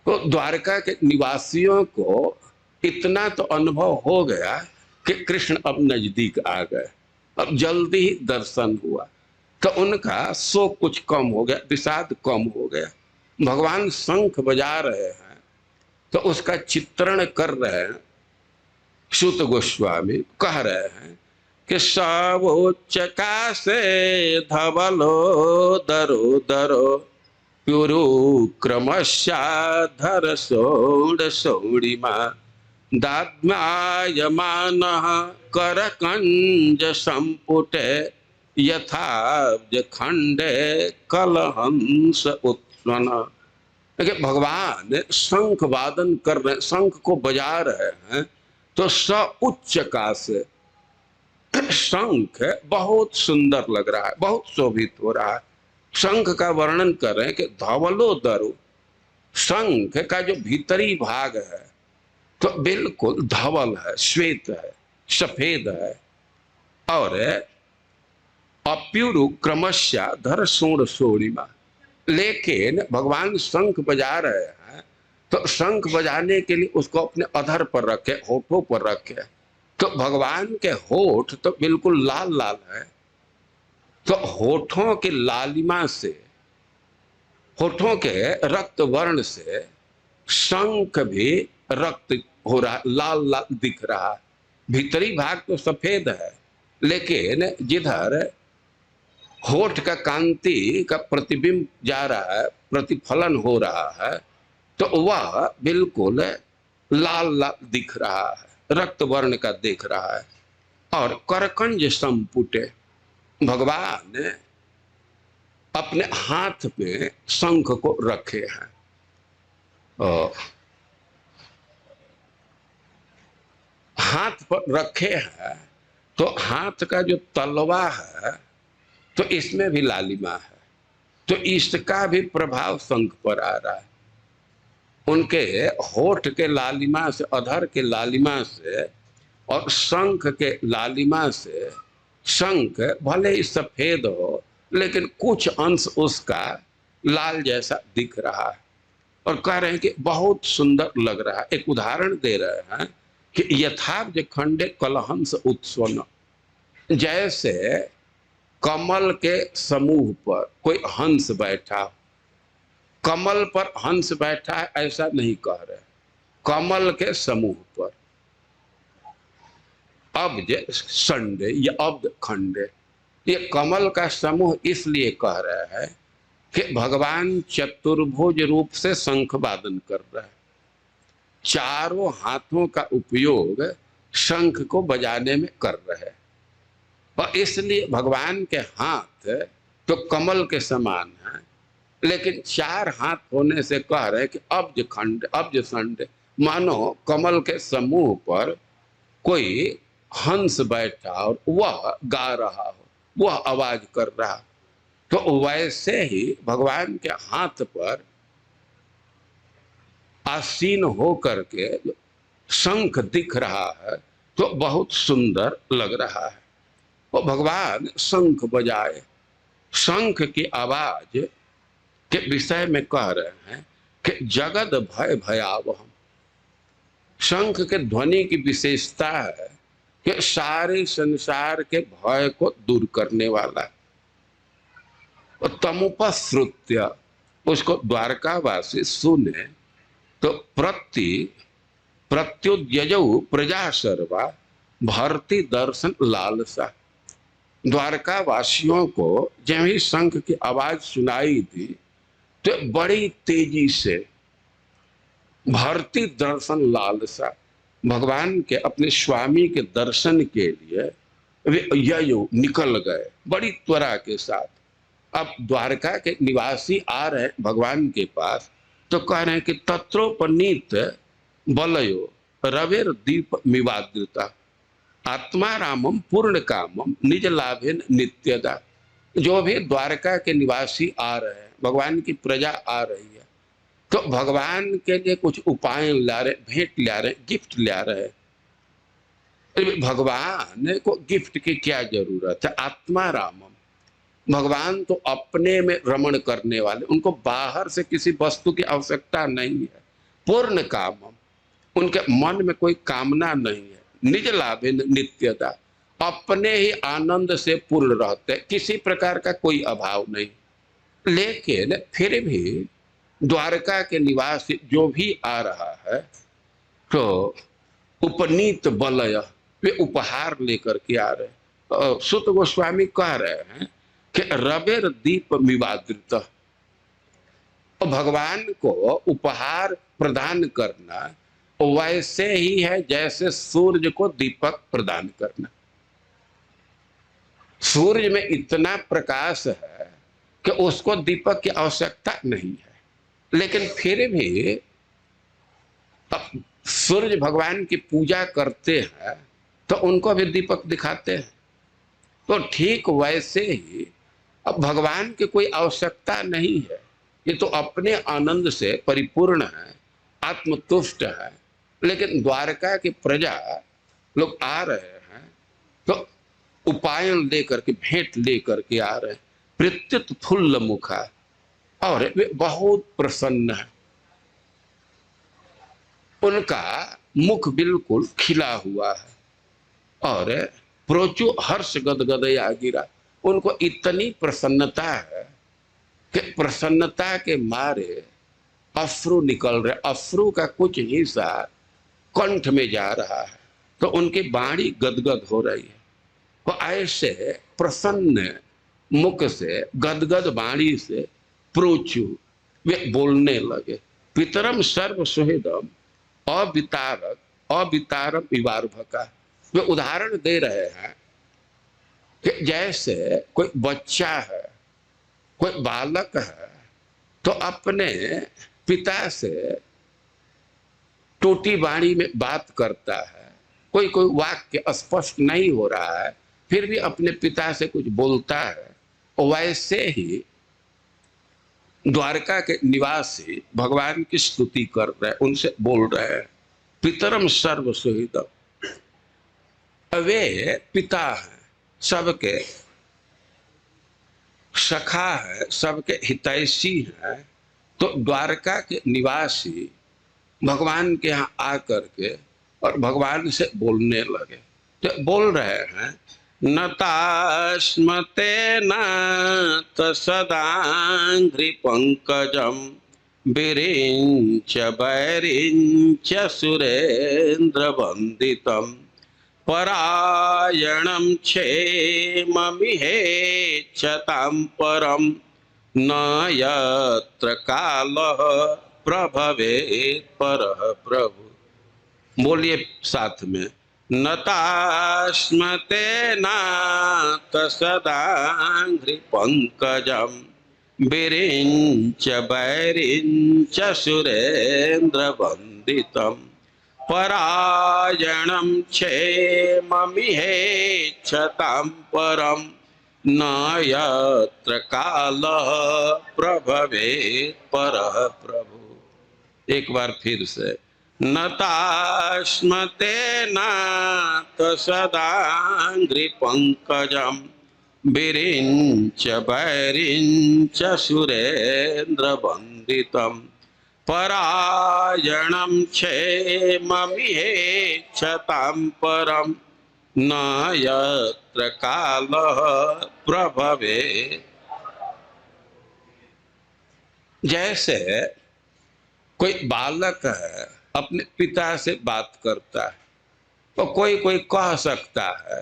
तो द्वारका के निवासियों को इतना तो अनुभव हो गया कि कृष्ण अब नजदीक आ गए, अब जल्दी ही दर्शन हुआ, तो उनका शोक कुछ कम हो गया, विषाद कम हो गया। भगवान शंख बजा रहे हैं तो उसका चित्रण कर रहे हैं सूत गोस्वामी, कह रहे हैं कि सवोच्चका से धवलो दरो दरो प्युरु क्रमशाधर सोड़ सोड़िमा दाद्मायमानः करकंज संपुटे यथाब्ज खंडे कलहंस उत्पन्न। देखिए भगवान शंख वादन कर रहे हैं, शंख को बजा रहे हैं, तो स उच्च का से शंख बहुत सुंदर लग रहा है, बहुत शोभित हो रहा है। शंख का वर्णन कर रहे हैं कि धवलो दरु, शंख का जो भीतरी भाग है तो बिल्कुल धवल है, श्वेत है, सफेद है, और अप्युरु क्रमशः धर सोड़ सोड़िमा। लेकिन भगवान शंख बजा रहे हैं तो शंख बजाने के लिए उसको अपने अधर पर रखे, होठों पर रखे, तो भगवान के होठ तो बिल्कुल लाल लाल है, तो होठों की लालिमा से, होठों के रक्त वर्ण से शंख भी रक्त हो रहा, लाल लाल दिख रहा है। भीतरी भाग तो सफेद है, लेकिन जिधर होठ का कांति का प्रतिबिंब जा रहा है, प्रतिफलन हो रहा है, तो वह बिल्कुल लाल लाल दिख रहा है, रक्त वर्ण का दिख रहा है। और करकंज संपुटे, भगवान अपने हाथ में शंख को रखे हैं, हाथ पर रखे हैं, तो हाथ का जो तलवा है तो इसमें भी लालिमा है, तो इसका भी प्रभाव शंख पर आ रहा है। उनके होठ के लालिमा से, अधर के लालिमा से और शंख के लालिमा से, शंख भले ही सफेद हो लेकिन कुछ अंश उसका लाल जैसा दिख रहा है, और कह रहे हैं कि बहुत सुंदर लग रहा है। एक उदाहरण दे रहे हैं कि यथाब्ज खंडे कलहंस उत्सवन, जैसे कमल के समूह पर कोई हंस बैठा, कमल पर हंस बैठा है ऐसा नहीं कह रहे, कमल के समूह पर, अब्ज संडे या अब्द खंडे, ये कमल का समूह इसलिए कह रहे हैं कि भगवान चतुर्भुज रूप से शंख वादन कर रहे हैं, चारों हाथों का उपयोग शंख को बजाने में कर रहे हैं, और इसलिए भगवान के हाथ तो कमल के समान है, लेकिन 4 हाथ होने से कह रहे हैं कि अब्ज खंड अब्ज संड, मानो कमल के समूह पर कोई हंस बैठा और वह गा रहा हो, वह आवाज कर रहा। तो वैसे ही भगवान के हाथ पर आसीन हो करके शंख दिख रहा है, तो बहुत सुंदर लग रहा है। वो भगवान शंख बजाए, शंख की आवाज के विषय में कह रहे हैं कि जगत भय भयावह। शंख के ध्वनि की विशेषता है कि सारे संसार के भय को दूर करने वाला। तमुपश्रुत्य, उसको द्वारकावासी सुने तो प्रत्युद्यजौ प्रजा सर्वा भरती दर्शन लालसा। द्वारका वासियों को जब ही शंख की आवाज सुनाई दी तो बड़ी तेजी से भरती दर्शन लालसा, भगवान के अपने स्वामी के दर्शन के लिए वे ययो निकल गए बड़ी त्वरा के साथ। अब द्वारका के निवासी आ रहे भगवान के पास, तो कह रहे हैं कि तत्रोपनीत बलयो रवेर दीप मिवाद्रिता आत्मा रामम पूर्ण कामम निज लाभेन नित्यदा। जो भी द्वारका के निवासी आ रहे हैं, भगवान की प्रजा आ रही है, तो भगवान के लिए कुछ उपाय ला रहे, भेंट ला रहे, गिफ्ट ला रहे। भगवान को गिफ्ट की क्या जरूरत है? आत्मा रामम, भगवान तो अपने में रमण करने वाले, उनको बाहर से किसी वस्तु की आवश्यकता नहीं है। पूर्ण कामम, उनके मन में कोई कामना नहीं है। निज लाभे नित्यता, अपने ही आनंद से पूर्ण रहते, किसी प्रकार का कोई अभाव नहीं। लेकिन फिर भी द्वारका के निवासी जो भी आ रहा है, तो उपनीत बलय, वे उपहार लेकर के आ रहे। सुत गोस्वामी कह रहे हैं कि रवेर दीप मिवाद्रित, भगवान को उपहार प्रदान करना वैसे ही है जैसे सूर्य को दीपक प्रदान करना। सूर्य में इतना प्रकाश है कि उसको दीपक की आवश्यकता नहीं है, लेकिन फिर भी सूर्य भगवान की पूजा करते हैं तो उनको भी दीपक दिखाते हैं। तो ठीक वैसे ही अब भगवान की कोई आवश्यकता नहीं है, ये तो अपने आनंद से परिपूर्ण है, आत्मतुष्ट है। लेकिन द्वारका की प्रजा लोग आ रहे हैं तो उपाय लेकर के, भेंट लेकर के आ रहे हैं। प्रत्युत फुल्ल मुखा, और वे बहुत प्रसन्न है, उनका मुख बिल्कुल खिला हुआ है और प्रोचु हर्ष गदगदया गिरा। उनको इतनी प्रसन्नता है कि प्रसन्नता के मारे अश्रु निकल रहे, अश्रु का कुछ हिस्सा कंठ में जा रहा है, तो उनकी वाणी गदगद हो रही है। तो ऐसे प्रसन्न मुख से, गदगद वाणी से प्रोचु वे बोलने लगे। पितरम सर्व सुहृदम अवितारक अवितारम विवार्भका। वे उदाहरण दे रहे हैं कि जैसे कोई बच्चा है, कोई बालक है, तो अपने पिता से टूटी वाणी में बात करता है, कोई कोई वाक्य स्पष्ट नहीं हो रहा है, फिर भी अपने पिता से कुछ बोलता है। वैसे ही द्वारका के निवासी भगवान की स्तुति कर रहे हैं, उनसे बोल रहे हैं। पितरम सर्व सुहृदम, वे पिता हैं, सबके सखा है, सबके हितैषी हैं। तो द्वारका के निवासी भगवान के यहाँ आकर के और भगवान से बोलने लगे। तो बोल रहे हैं, नतास्मते नाथ सदांघ्रि पंकजम विरिंच वैरिंच सुरेंद्र वंदितम परायणम क्षेममिहेच्छतां परम न यत्र कालः प्रभवेत् परः प्रभु। बोलिए साथ में, नतास्मते नाथ सदांघ्रि पंकजम विरिंच वैरिंच सुरेंद्र वंदितम परायणं क्षेममिहेच्छतां परम न यत्र कालः प्रभवेत् परः प्रभु। एक बार फिर से, नतास्मते नाथ सदांघ्रि पंकजम विरिंच वैरिंच सुरेंद्र वंदितम परायणं क्षेममिहेच्छतां परम न यत्र कालः प्रभवेत्। जैसे कोई बालक है अपने पिता से बात करता है, तो कोई कोई कह सकता है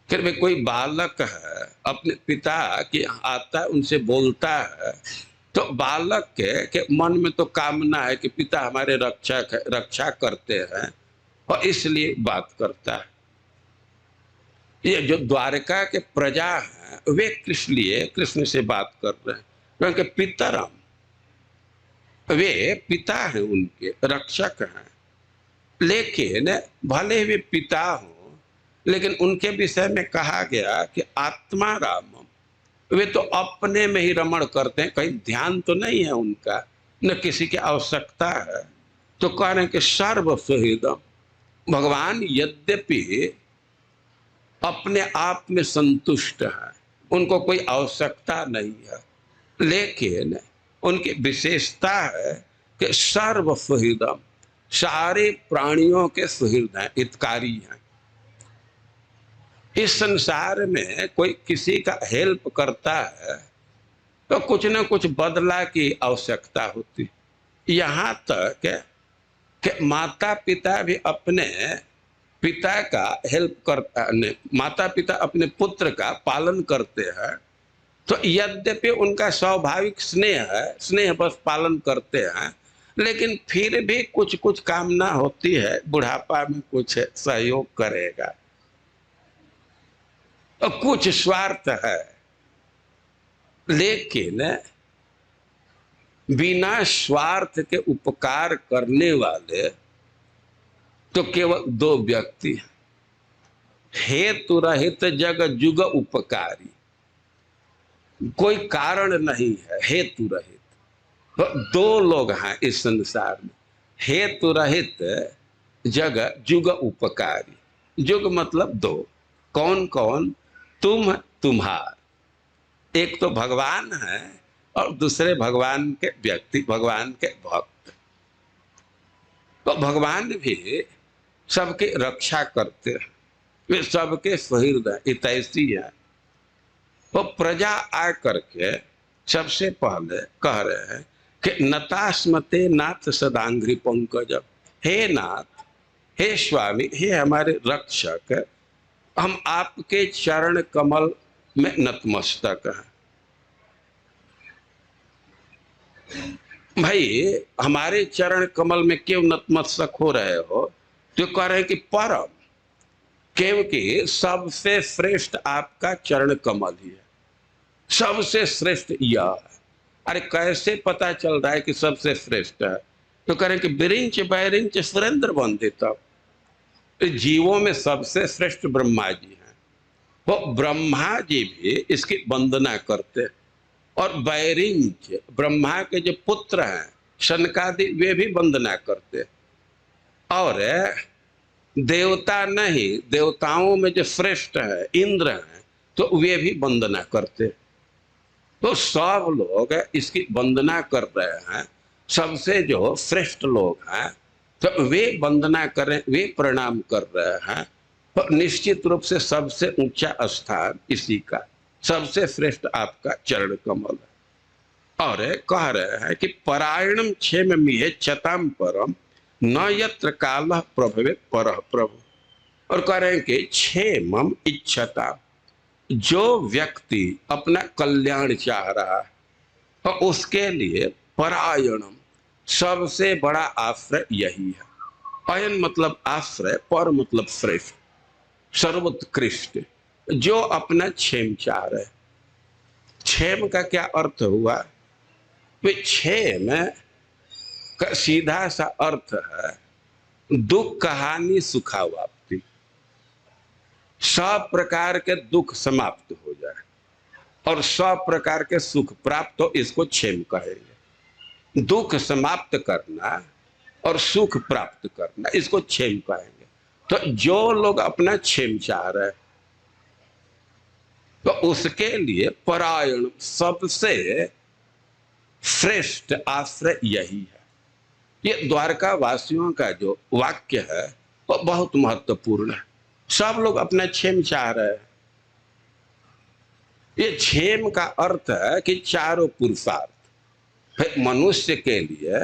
फिर भी कोई बालक है अपने पिता की आता है उनसे बोलता है, तो बालक के मन में तो कामना है कि पिता हमारे रक्षा करते हैं और इसलिए बात करता है। ये जो द्वारका के प्रजा हैं वे कृष्ण से बात कर रहे हैं, क्योंकि पितरम, वे पिता हैं, उनके रक्षक हैं। लेकिन भले वे पिता हो, लेकिन उनके विषय में कहा गया कि आत्मा रामम, वे तो अपने में ही रमण करते हैं, कहीं ध्यान तो नहीं है उनका, न किसी की आवश्यकता है। तो कह रहे हैं कि सर्व सुहृदम, भगवान यद्यपि अपने आप में संतुष्ट है, उनको कोई आवश्यकता नहीं है, लेकिन उनकी विशेषता है कि सर्व सुहृदम, सारे प्राणियों के सुहृद हैं, हितकारी हैं। इस संसार में कोई किसी का हेल्प करता है तो कुछ न कुछ बदला की आवश्यकता होती। यहाँ तक कि माता पिता भी अपने पिता का हेल्प करता, माता पिता अपने पुत्र का पालन करते हैं, तो यद्यपि उनका स्वाभाविक स्नेह है, स्नेह बस पालन करते हैं, लेकिन फिर भी कुछ कुछ कामना होती है, बुढ़ापा में कुछ सहयोग करेगा, और कुछ स्वार्थ है। लेकिन बिना स्वार्थ के उपकार करने वाले तो केवल दो व्यक्ति हैं, हेतु रहित जग जुग उपकारी। कोई कारण नहीं है, हेतु रहित। तो दो लोग हैं इस संसार में, हेतु रहित जग जुग उपकारी। जुग मतलब दो, कौन कौन? तुम, तुम्हार। एक तो भगवान है और दूसरे भगवान के व्यक्ति, भगवान के भक्त। तो भगवान भी सबकी रक्षा करते हैं, वे सबके सुहृद हैं, हितैषी हैं। तो प्रजा आ करके सबसे पहले कह रहे हैं कि नतास्मते नाथ सदांघ्रि पंकजम, हे नाथ, हे स्वामी, हे हमारे रक्षक, हम आपके चरण कमल में नतमस्तक हैं। भाई हमारे चरण कमल में क्यों नतमस्तक हो रहे हो? तो कह रहे हैं कि परम, क्योंकि सबसे श्रेष्ठ आपका चरण कमल ही है, सबसे श्रेष्ठ यह है। अरे कैसे पता चल रहा है कि सबसे श्रेष्ठ है? तो कह रहे हैं कि विरिंच वैरिंच सुरेंद्र वंदितम, जीवों में सबसे श्रेष्ठ ब्रह्मा जी हैं, वो ब्रह्मा जी भी इसकी वंदना करते हैं। और वैरिंच, ब्रह्मा के जो पुत्र हैं शनकादि, वे भी वंदना करते। और देवता नहीं, देवताओं में जो श्रेष्ठ है इंद्र हैं, तो वे भी वंदना करते। तो सब लोग इसकी वंदना कर रहे हैं। सबसे जो श्रेष्ठ लोग हैं तो वे वंदना करें, वे प्रणाम कर रहे हैं। तो निश्चित रूप से सबसे ऊंचा स्थान इसी का, सबसे श्रेष्ठ आपका चरण कमल है। और कह रहे हैं कि परायणम क्षेममिहेच्छतां परम न यत्र कालः प्रभवेत् परः प्रभु। और कह रहे हैं कि क्षेमम इच्छता, जो व्यक्ति अपना कल्याण चाह रहा है और उसके लिए परायणम, सबसे बड़ा आश्रय यही है। अयन मतलब आश्रय, पर मतलब श्रेष्ठ, सर्वोत्कृष्ट, जो अपना क्षेम चाह रहे। क्षेम का क्या अर्थ हुआ? वे क्षेम का सीधा सा अर्थ है दुख कहानी सुखावाप्ति। सब प्रकार के दुख समाप्त हो जाए और सब प्रकार के सुख प्राप्त हो, इसको क्षेम कहेंगे। दुख समाप्त करना और सुख प्राप्त करना, इसको क्षेम कहेंगे। तो जो लोग अपना क्षेम चाह रहे हैं, तो उसके लिए परायण सबसे श्रेष्ठ आश्रय यही है। ये द्वारका वासियों का जो वाक्य है वो बहुत महत्वपूर्ण है। सब लोग अपना क्षेम चाह रहे हैं। ये क्षेम का अर्थ है कि चारों पुरुषार्थ, फिर मनुष्य के लिए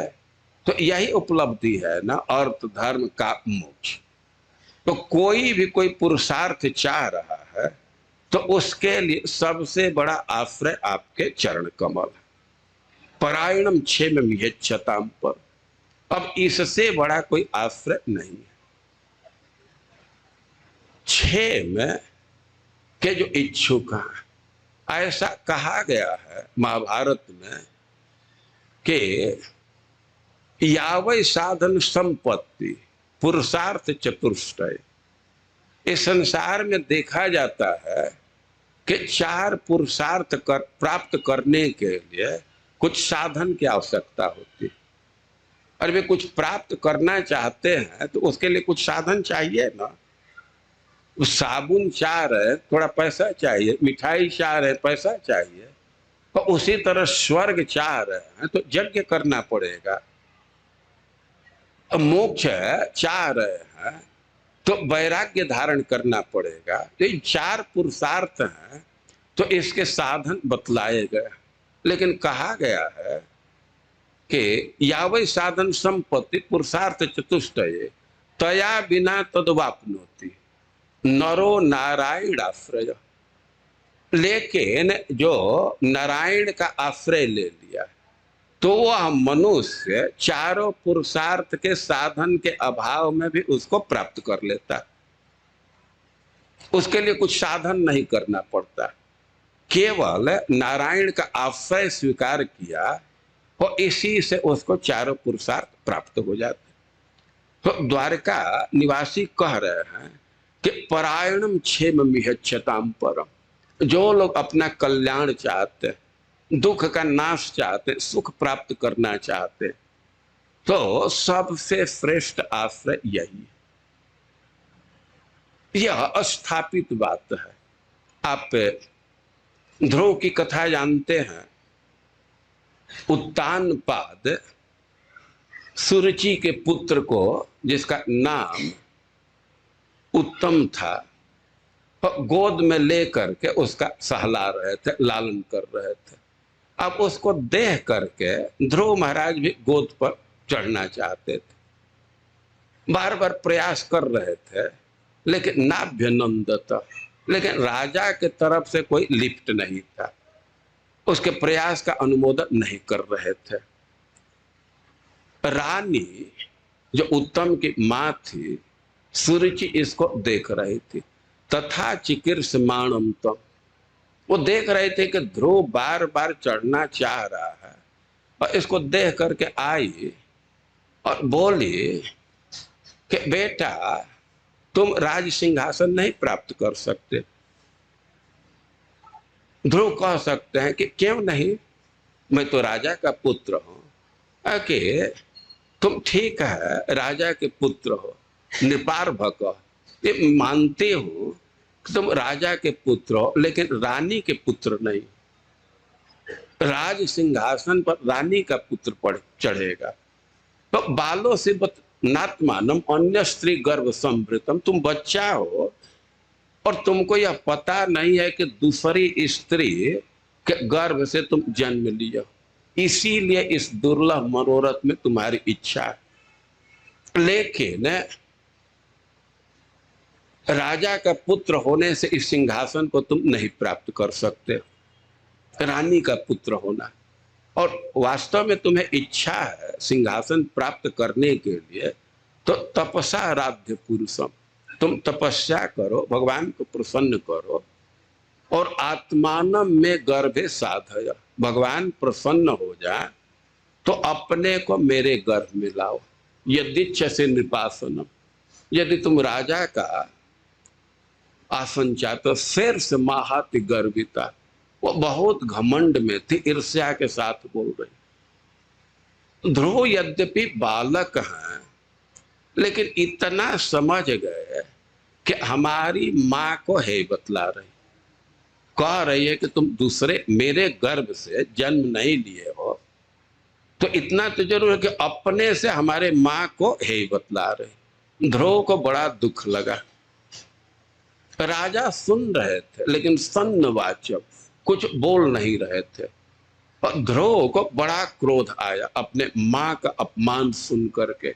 तो यही उपलब्धि है ना, अर्थ धर्म का मोक्ष। तो कोई भी कोई पुरुषार्थ चाह रहा है तो उसके लिए सबसे बड़ा आश्रय आपके चरण कमल है। परायणम क्षेम यच्छताम पर, अब इससे बड़ा कोई आश्रय नहीं है। क्षेम के जो इच्छुक हैं, ऐसा कहा गया है महाभारत में कि यावै साधन संपत्ति पुरुषार्थ चतुष्टय। इस संसार में देखा जाता है कि चार पुरुषार्थ प्राप्त करने के लिए कुछ साधन की आवश्यकता होती है। और वे कुछ प्राप्त करना चाहते हैं तो उसके लिए कुछ साधन चाहिए ना। साबुन चाह रहे, थोड़ा पैसा चाहिए, मिठाई चाह रहे, पैसा चाहिए। तो उसी तरह स्वर्ग चाह रहे हैं तो यज्ञ करना पड़ेगा। मोक्ष चाह रहे हैं तो वैराग्य धारण करना पड़ेगा। तो ये चार पुरुषार्थ हैं, तो इसके साधन बतलाए गए। लेकिन कहा गया है कि यावै साधन संपत्ति पुरुषार्थ चतुष्टय तया बिना तद्वाप्नोति नरो नारायण आश्रय। लेकिन जो नारायण का आश्रय ले लिया तो वह मनुष्य चारों पुरुषार्थ के साधन के अभाव में भी उसको प्राप्त कर लेता। उसके लिए कुछ साधन नहीं करना पड़ता, केवल नारायण का आश्रय स्वीकार किया और इसी से उसको चारों पुरुषार्थ प्राप्त हो जाते। तो द्वारका निवासी कह रहे हैं कि परायणम क्षेम यच्छताम परम। जो लोग अपना कल्याण चाहते, दुख का नाश चाहते, सुख प्राप्त करना चाहते, तो सबसे श्रेष्ठ आश्रय यही है। यह स्थापित बात है। आप ध्रुव की कथा जानते हैं। उत्तानपाद सुरुचि के पुत्र को, जिसका नाम उत्तम था, गोद में लेकर के उसका सहला रहे थे, लालन कर रहे थे। अब उसको देख करके ध्रुव महाराज भी गोद पर चढ़ना चाहते थे, बार बार प्रयास कर रहे थे, लेकिन नाभ्यनंदत, लेकिन राजा के तरफ से कोई लिफ्ट नहीं था, उसके प्रयास का अनुमोदन नहीं कर रहे थे। रानी जो उत्तम की मां थी, सुरुचि इसको देख रही थी। तथा चिकीर्षमाणम तम, वो देख रहे थे कि ध्रुव बार बार चढ़ना चाह रहा है, और इसको देख करके आई और बोली कि बेटा तुम राज सिंहासन नहीं प्राप्त कर सकते। ध्रुव कह सकते हैं कि क्यों नहीं, मैं तो राजा का पुत्र हूं। कि तुम ठीक है राजा के पुत्र हो, नृपार्भक, ये मानते हो कि तुम राजा के पुत्र हो, लेकिन रानी के पुत्र नहीं। राज सिंहासन पर रानी का पुत्र पड़ चढ़ेगा। तो बालों से नात्मानम अन्य स्त्री गर्भ संवृतम, तुम बच्चा हो और तुमको यह पता नहीं है कि दूसरी स्त्री के गर्भ से तुम जन्म लिया, इसीलिए इस दुर्लभ मनोरथ में तुम्हारी इच्छा है। लेकिन राजा का पुत्र होने से इस सिंहासन को तुम नहीं प्राप्त कर सकते, रानी का पुत्र होना। और वास्तव में तुम्हें इच्छा है सिंहासन प्राप्त करने के लिए, तो तपसा आराध्य पुरुषम, तुम तपस्या करो, भगवान को प्रसन्न करो, और आत्मान में गर्भे साधय, भगवान प्रसन्न हो जाए तो अपने को मेरे गर्भ में लाओ। यदिच्छ से नृपासनम, यदि तुम राजा का आसन चाहते, शेर से महाति गर्विता, वो बहुत घमंड में थी, ईर्ष्या के साथ बोल रही। ध्रुव यद्यपि बालक हैं, लेकिन इतना समझ गए कि हमारी माँ को है बतला रही, कह रही है कि तुम दूसरे मेरे गर्भ से जन्म नहीं लिए हो, तो इतना तो जरूर है कि अपने से हमारे माँ को है बतला रही। ध्रुव को बड़ा दुख लगा। राजा सुन रहे थे लेकिन सन्नवाचक, कुछ बोल नहीं रहे थे। और ध्रुव को बड़ा क्रोध आया अपने माँ का अपमान सुन करके।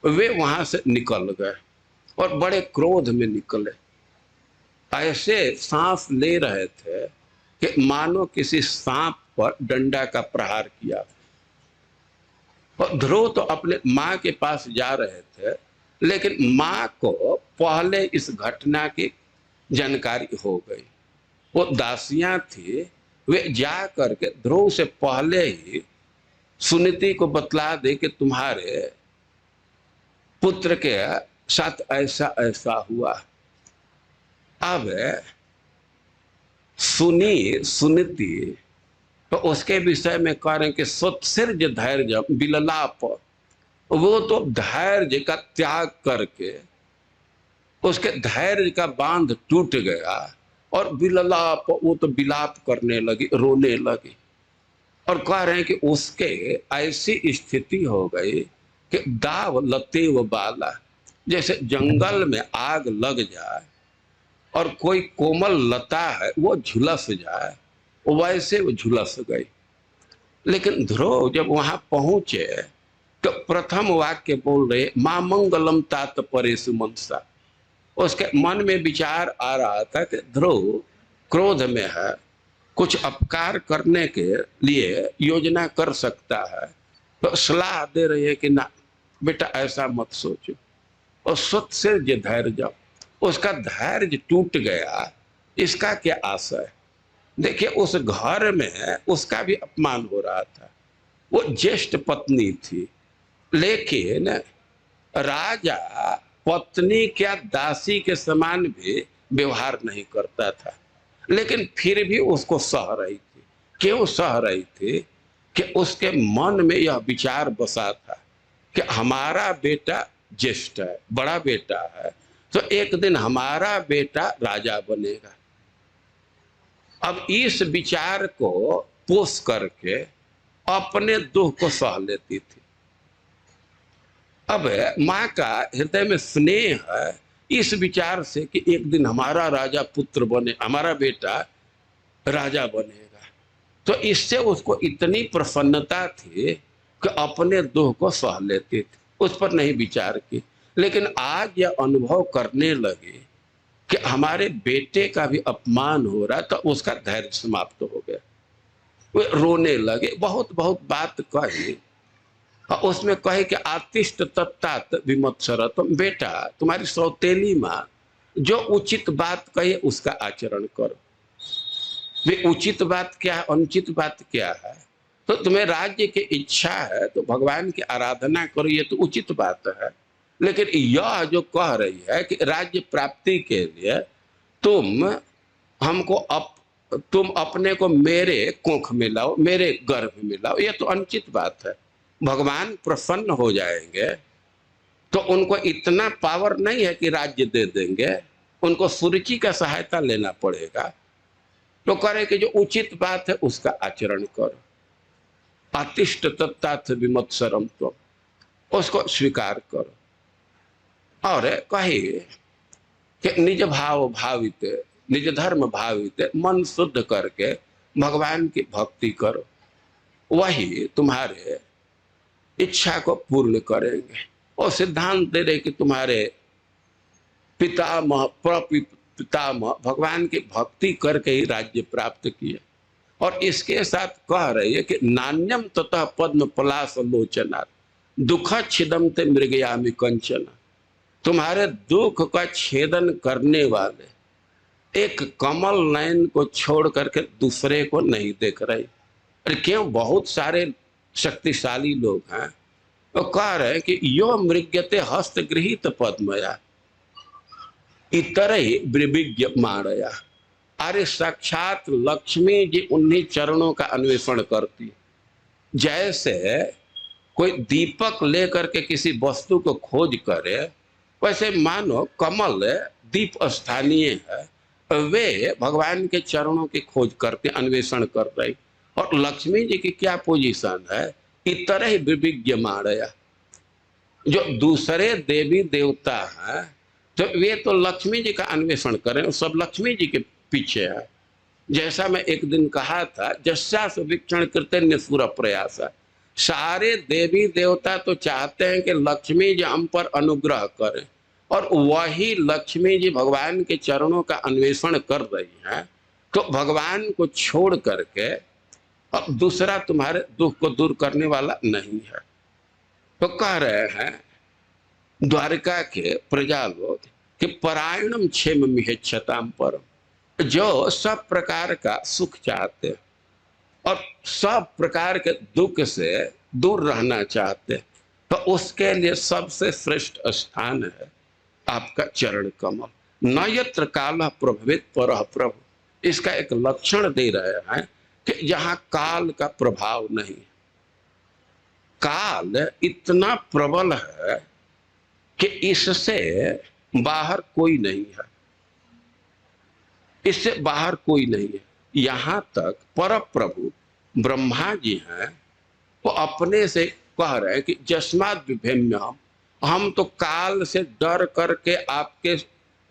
वे वहां से निकल गए और बड़े क्रोध में निकले। ऐसे सांस ले रहे थे कि मानो किसी सांप पर डंडा का प्रहार किया। और ध्रुव तो अपने माँ के पास जा रहे थे, लेकिन माँ को पहले इस घटना की जानकारी हो गई। वो दासियां थी, वे जा करके ध्रुव से पहले ही सुनीति को बतला दे कि तुम्हारे पुत्र के साथ ऐसा ऐसा हुआ। अब सुनीति तो उसके विषय में कह रहे हैं कि सोत्सर्ज धैर्य बिललाप, वो तो धैर्य का त्याग करके उसके धैर्य का बांध टूट गया और बिललाप, वो तो बिलाप करने लगी, रोने लगी। और कह रहे हैं कि उसके ऐसी स्थिति हो गई कि दाव लतेव बाला, जैसे जंगल में आग लग जाए और कोई कोमल लता है वो झुलस जाए, वैसे वो झुलस गई। लेकिन ध्रुव जब वहां पहुंचे तो प्रथम वाक्य बोल रहे मां मंगलम तात परेशु मनसा। उसके मन में विचार आ रहा था कि ध्रुव क्रोध में है, कुछ अपकार करने के लिए योजना कर सकता है, तो सलाह दे रही है कि ना बेटा ऐसा मत सोचो। और स्वत से जो धैर्य, उसका धैर्य टूट गया, इसका क्या आशय। देखिए उस घर में उसका भी अपमान हो रहा था। वो ज्येष्ठ पत्नी थी, लेकिन राजा पत्नी क्या दासी के समान भी व्यवहार नहीं करता था, लेकिन फिर भी उसको सह रही थी। क्यों सह रही थी कि उसके मन में यह विचार बसा था कि हमारा बेटा ज्येष्ठ है, बड़ा बेटा है, तो एक दिन हमारा बेटा राजा बनेगा। अब इस विचार को पोष करके अपने दुख को सह लेती थी। अब माँ का हृदय में स्नेह है इस विचार से कि एक दिन हमारा राजा पुत्र बने, हमारा बेटा राजा बनेगा, तो इससे उसको इतनी प्रसन्नता थी कि अपने दुख को सह लेती थी, उस पर नहीं विचार की। लेकिन आज यह अनुभव करने लगे कि हमारे बेटे का भी अपमान हो रहा, तो उसका धैर्य समाप्त हो गया। वे रोने लगे, बहुत बहुत बात कही। उसमें कहे कि आतिष्ठ तत्तात विमत्सर, तुम बेटा तुम्हारी सौतेली माँ जो उचित बात कहे उसका आचरण करो। वे उचित बात क्या है, अनुचित बात क्या है। तो तुम्हें राज्य की इच्छा है तो भगवान की आराधना करो, ये तो उचित बात है। लेकिन यह जो कह रही है कि राज्य प्राप्ति के लिए तुम अपने को मेरे कोख में लाओ, मेरे गर्भ में लाओ, ये तो अनुचित बात है। भगवान प्रसन्न हो जाएंगे तो उनको इतना पावर नहीं है कि राज्य दे देंगे, उनको सुरुचि का सहायता लेना पड़ेगा। तो करे कि जो उचित बात है उसका आचरण करो। आतिष्ठ तत्ताथ विमत्सरम, तो उसको स्वीकार करो। और कहे कि निज भाव भावित, निज धर्म भावित, मन शुद्ध करके भगवान की भक्ति करो, वही तुम्हारे इच्छा को पूर्ण करेंगे। और सिद्धांत दे रहे कि तुम्हारे पितामह प्रपितामह भगवान की भक्ति करके ही राज्य प्राप्त किए। और इसके साथ कह रही है कि नान्यम ततः पद्म पलाश लोचना, दुख छिदम ते मृगयामि कंचन, तुम्हारे दुख का छेदन करने वाले एक कमल नयन को छोड़ करके दूसरे को नहीं देख रहे। अरे क्यों, बहुत सारे शक्तिशाली लोग हैं, वो कह रहे हैं कि यो मृग्यते हस्त गृहीत पद्मया इतर ही विविज्ञ मारया। अरे साक्षात लक्ष्मी जी उन्हीं चरणों का अन्वेषण करती। जैसे कोई दीपक लेकर के किसी वस्तु को खोज करे, वैसे मानो कमल दीप स्थानीय है, वे भगवान के चरणों की खोज करते, अन्वेषण कर रही। और लक्ष्मी जी की क्या पोजीशन है, इतर ही विविज्ञ मारया। जो दूसरे देवी देवता हैं तो वे तो लक्ष्मी जी का अन्वेषण करें, सब लक्ष्मी जी के पीछे है। जैसा मैं एक दिन कहा था, जस्यास वीक्षण कृतन्य सूर प्रयास, सारे देवी देवता तो चाहते हैं कि लक्ष्मी जी हम पर अनुग्रह करें, और वही लक्ष्मी जी भगवान के चरणों का अन्वेषण कर रही हैं, तो भगवान को छोड़ करके अब दूसरा तुम्हारे दुख को दूर करने वाला नहीं है। तो कह रहे हैं द्वारिका के प्रजा लोग कि परायणम क्षेम मिहेच्छताम परम, जो सब प्रकार का सुख चाहते हैं और सब प्रकार के दुख से दूर रहना चाहते हैं, तो उसके लिए सबसे श्रेष्ठ स्थान है आपका चरण कमल। न यत्र काल प्रभवित पर प्रभु, इसका एक लक्षण दे रहे हैं कि जहां काल का प्रभाव नहीं। काल इतना प्रबल है कि इससे बाहर कोई नहीं है, इससे बाहर कोई नहीं है। यहां तक पर प्रभु ब्रह्मा जी हैं, वो अपने से कह रहे हैं कि जस्माद विभेम्य, हम तो काल से डर करके आपके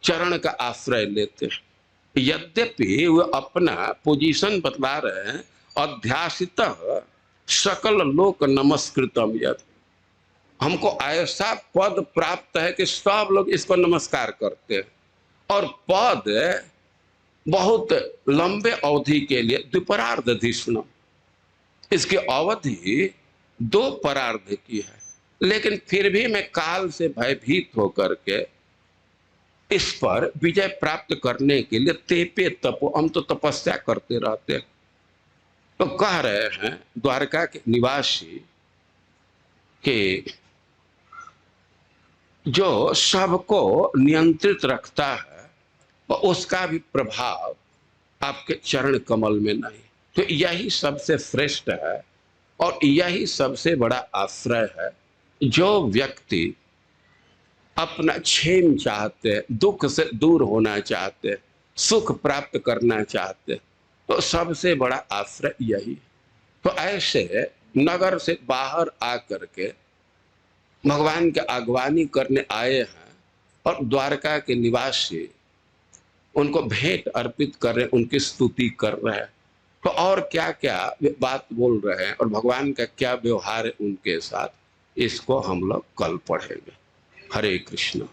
चरण का आश्रय लेते हैं। यद्यपि वो अपना पोजीशन बतला रहे हैं, अध्यासित सकल लोक नमस्कृतम यद, हमको ऐसा पद प्राप्त है कि सब लोग इसको नमस्कार करते हैं, और पद बहुत लंबे अवधि के लिए द्विपरार्ध धिष्णम, इसकी अवधि 2 परार्ध की है, लेकिन फिर भी मैं काल से भयभीत होकर के इस पर विजय प्राप्त करने के लिए तेपे तपो, हम तो तपस्या करते रहते हैं। तो कह रहे हैं द्वारका के निवासी कि जो सबको नियंत्रित रखता है, उसका भी प्रभाव आपके चरण कमल में नहीं। तो यही सबसे श्रेष्ठ है और यही सबसे बड़ा आश्रय है। जो व्यक्ति अपना क्षेम चाहते, दुख से दूर होना चाहते, सुख प्राप्त करना चाहते, तो सबसे बड़ा आश्रय यही। तो ऐसे नगर से बाहर आकर के भगवान के आगवानी करने आए हैं, और द्वारका के निवासी उनको भेंट अर्पित कर रहे, उनकी स्तुति कर रहे हैं। तो और क्या क्या बात बोल रहे हैं और भगवान का क्या व्यवहार है उनके साथ, इसको हम लोग कल पढ़ेंगे। हरे कृष्ण।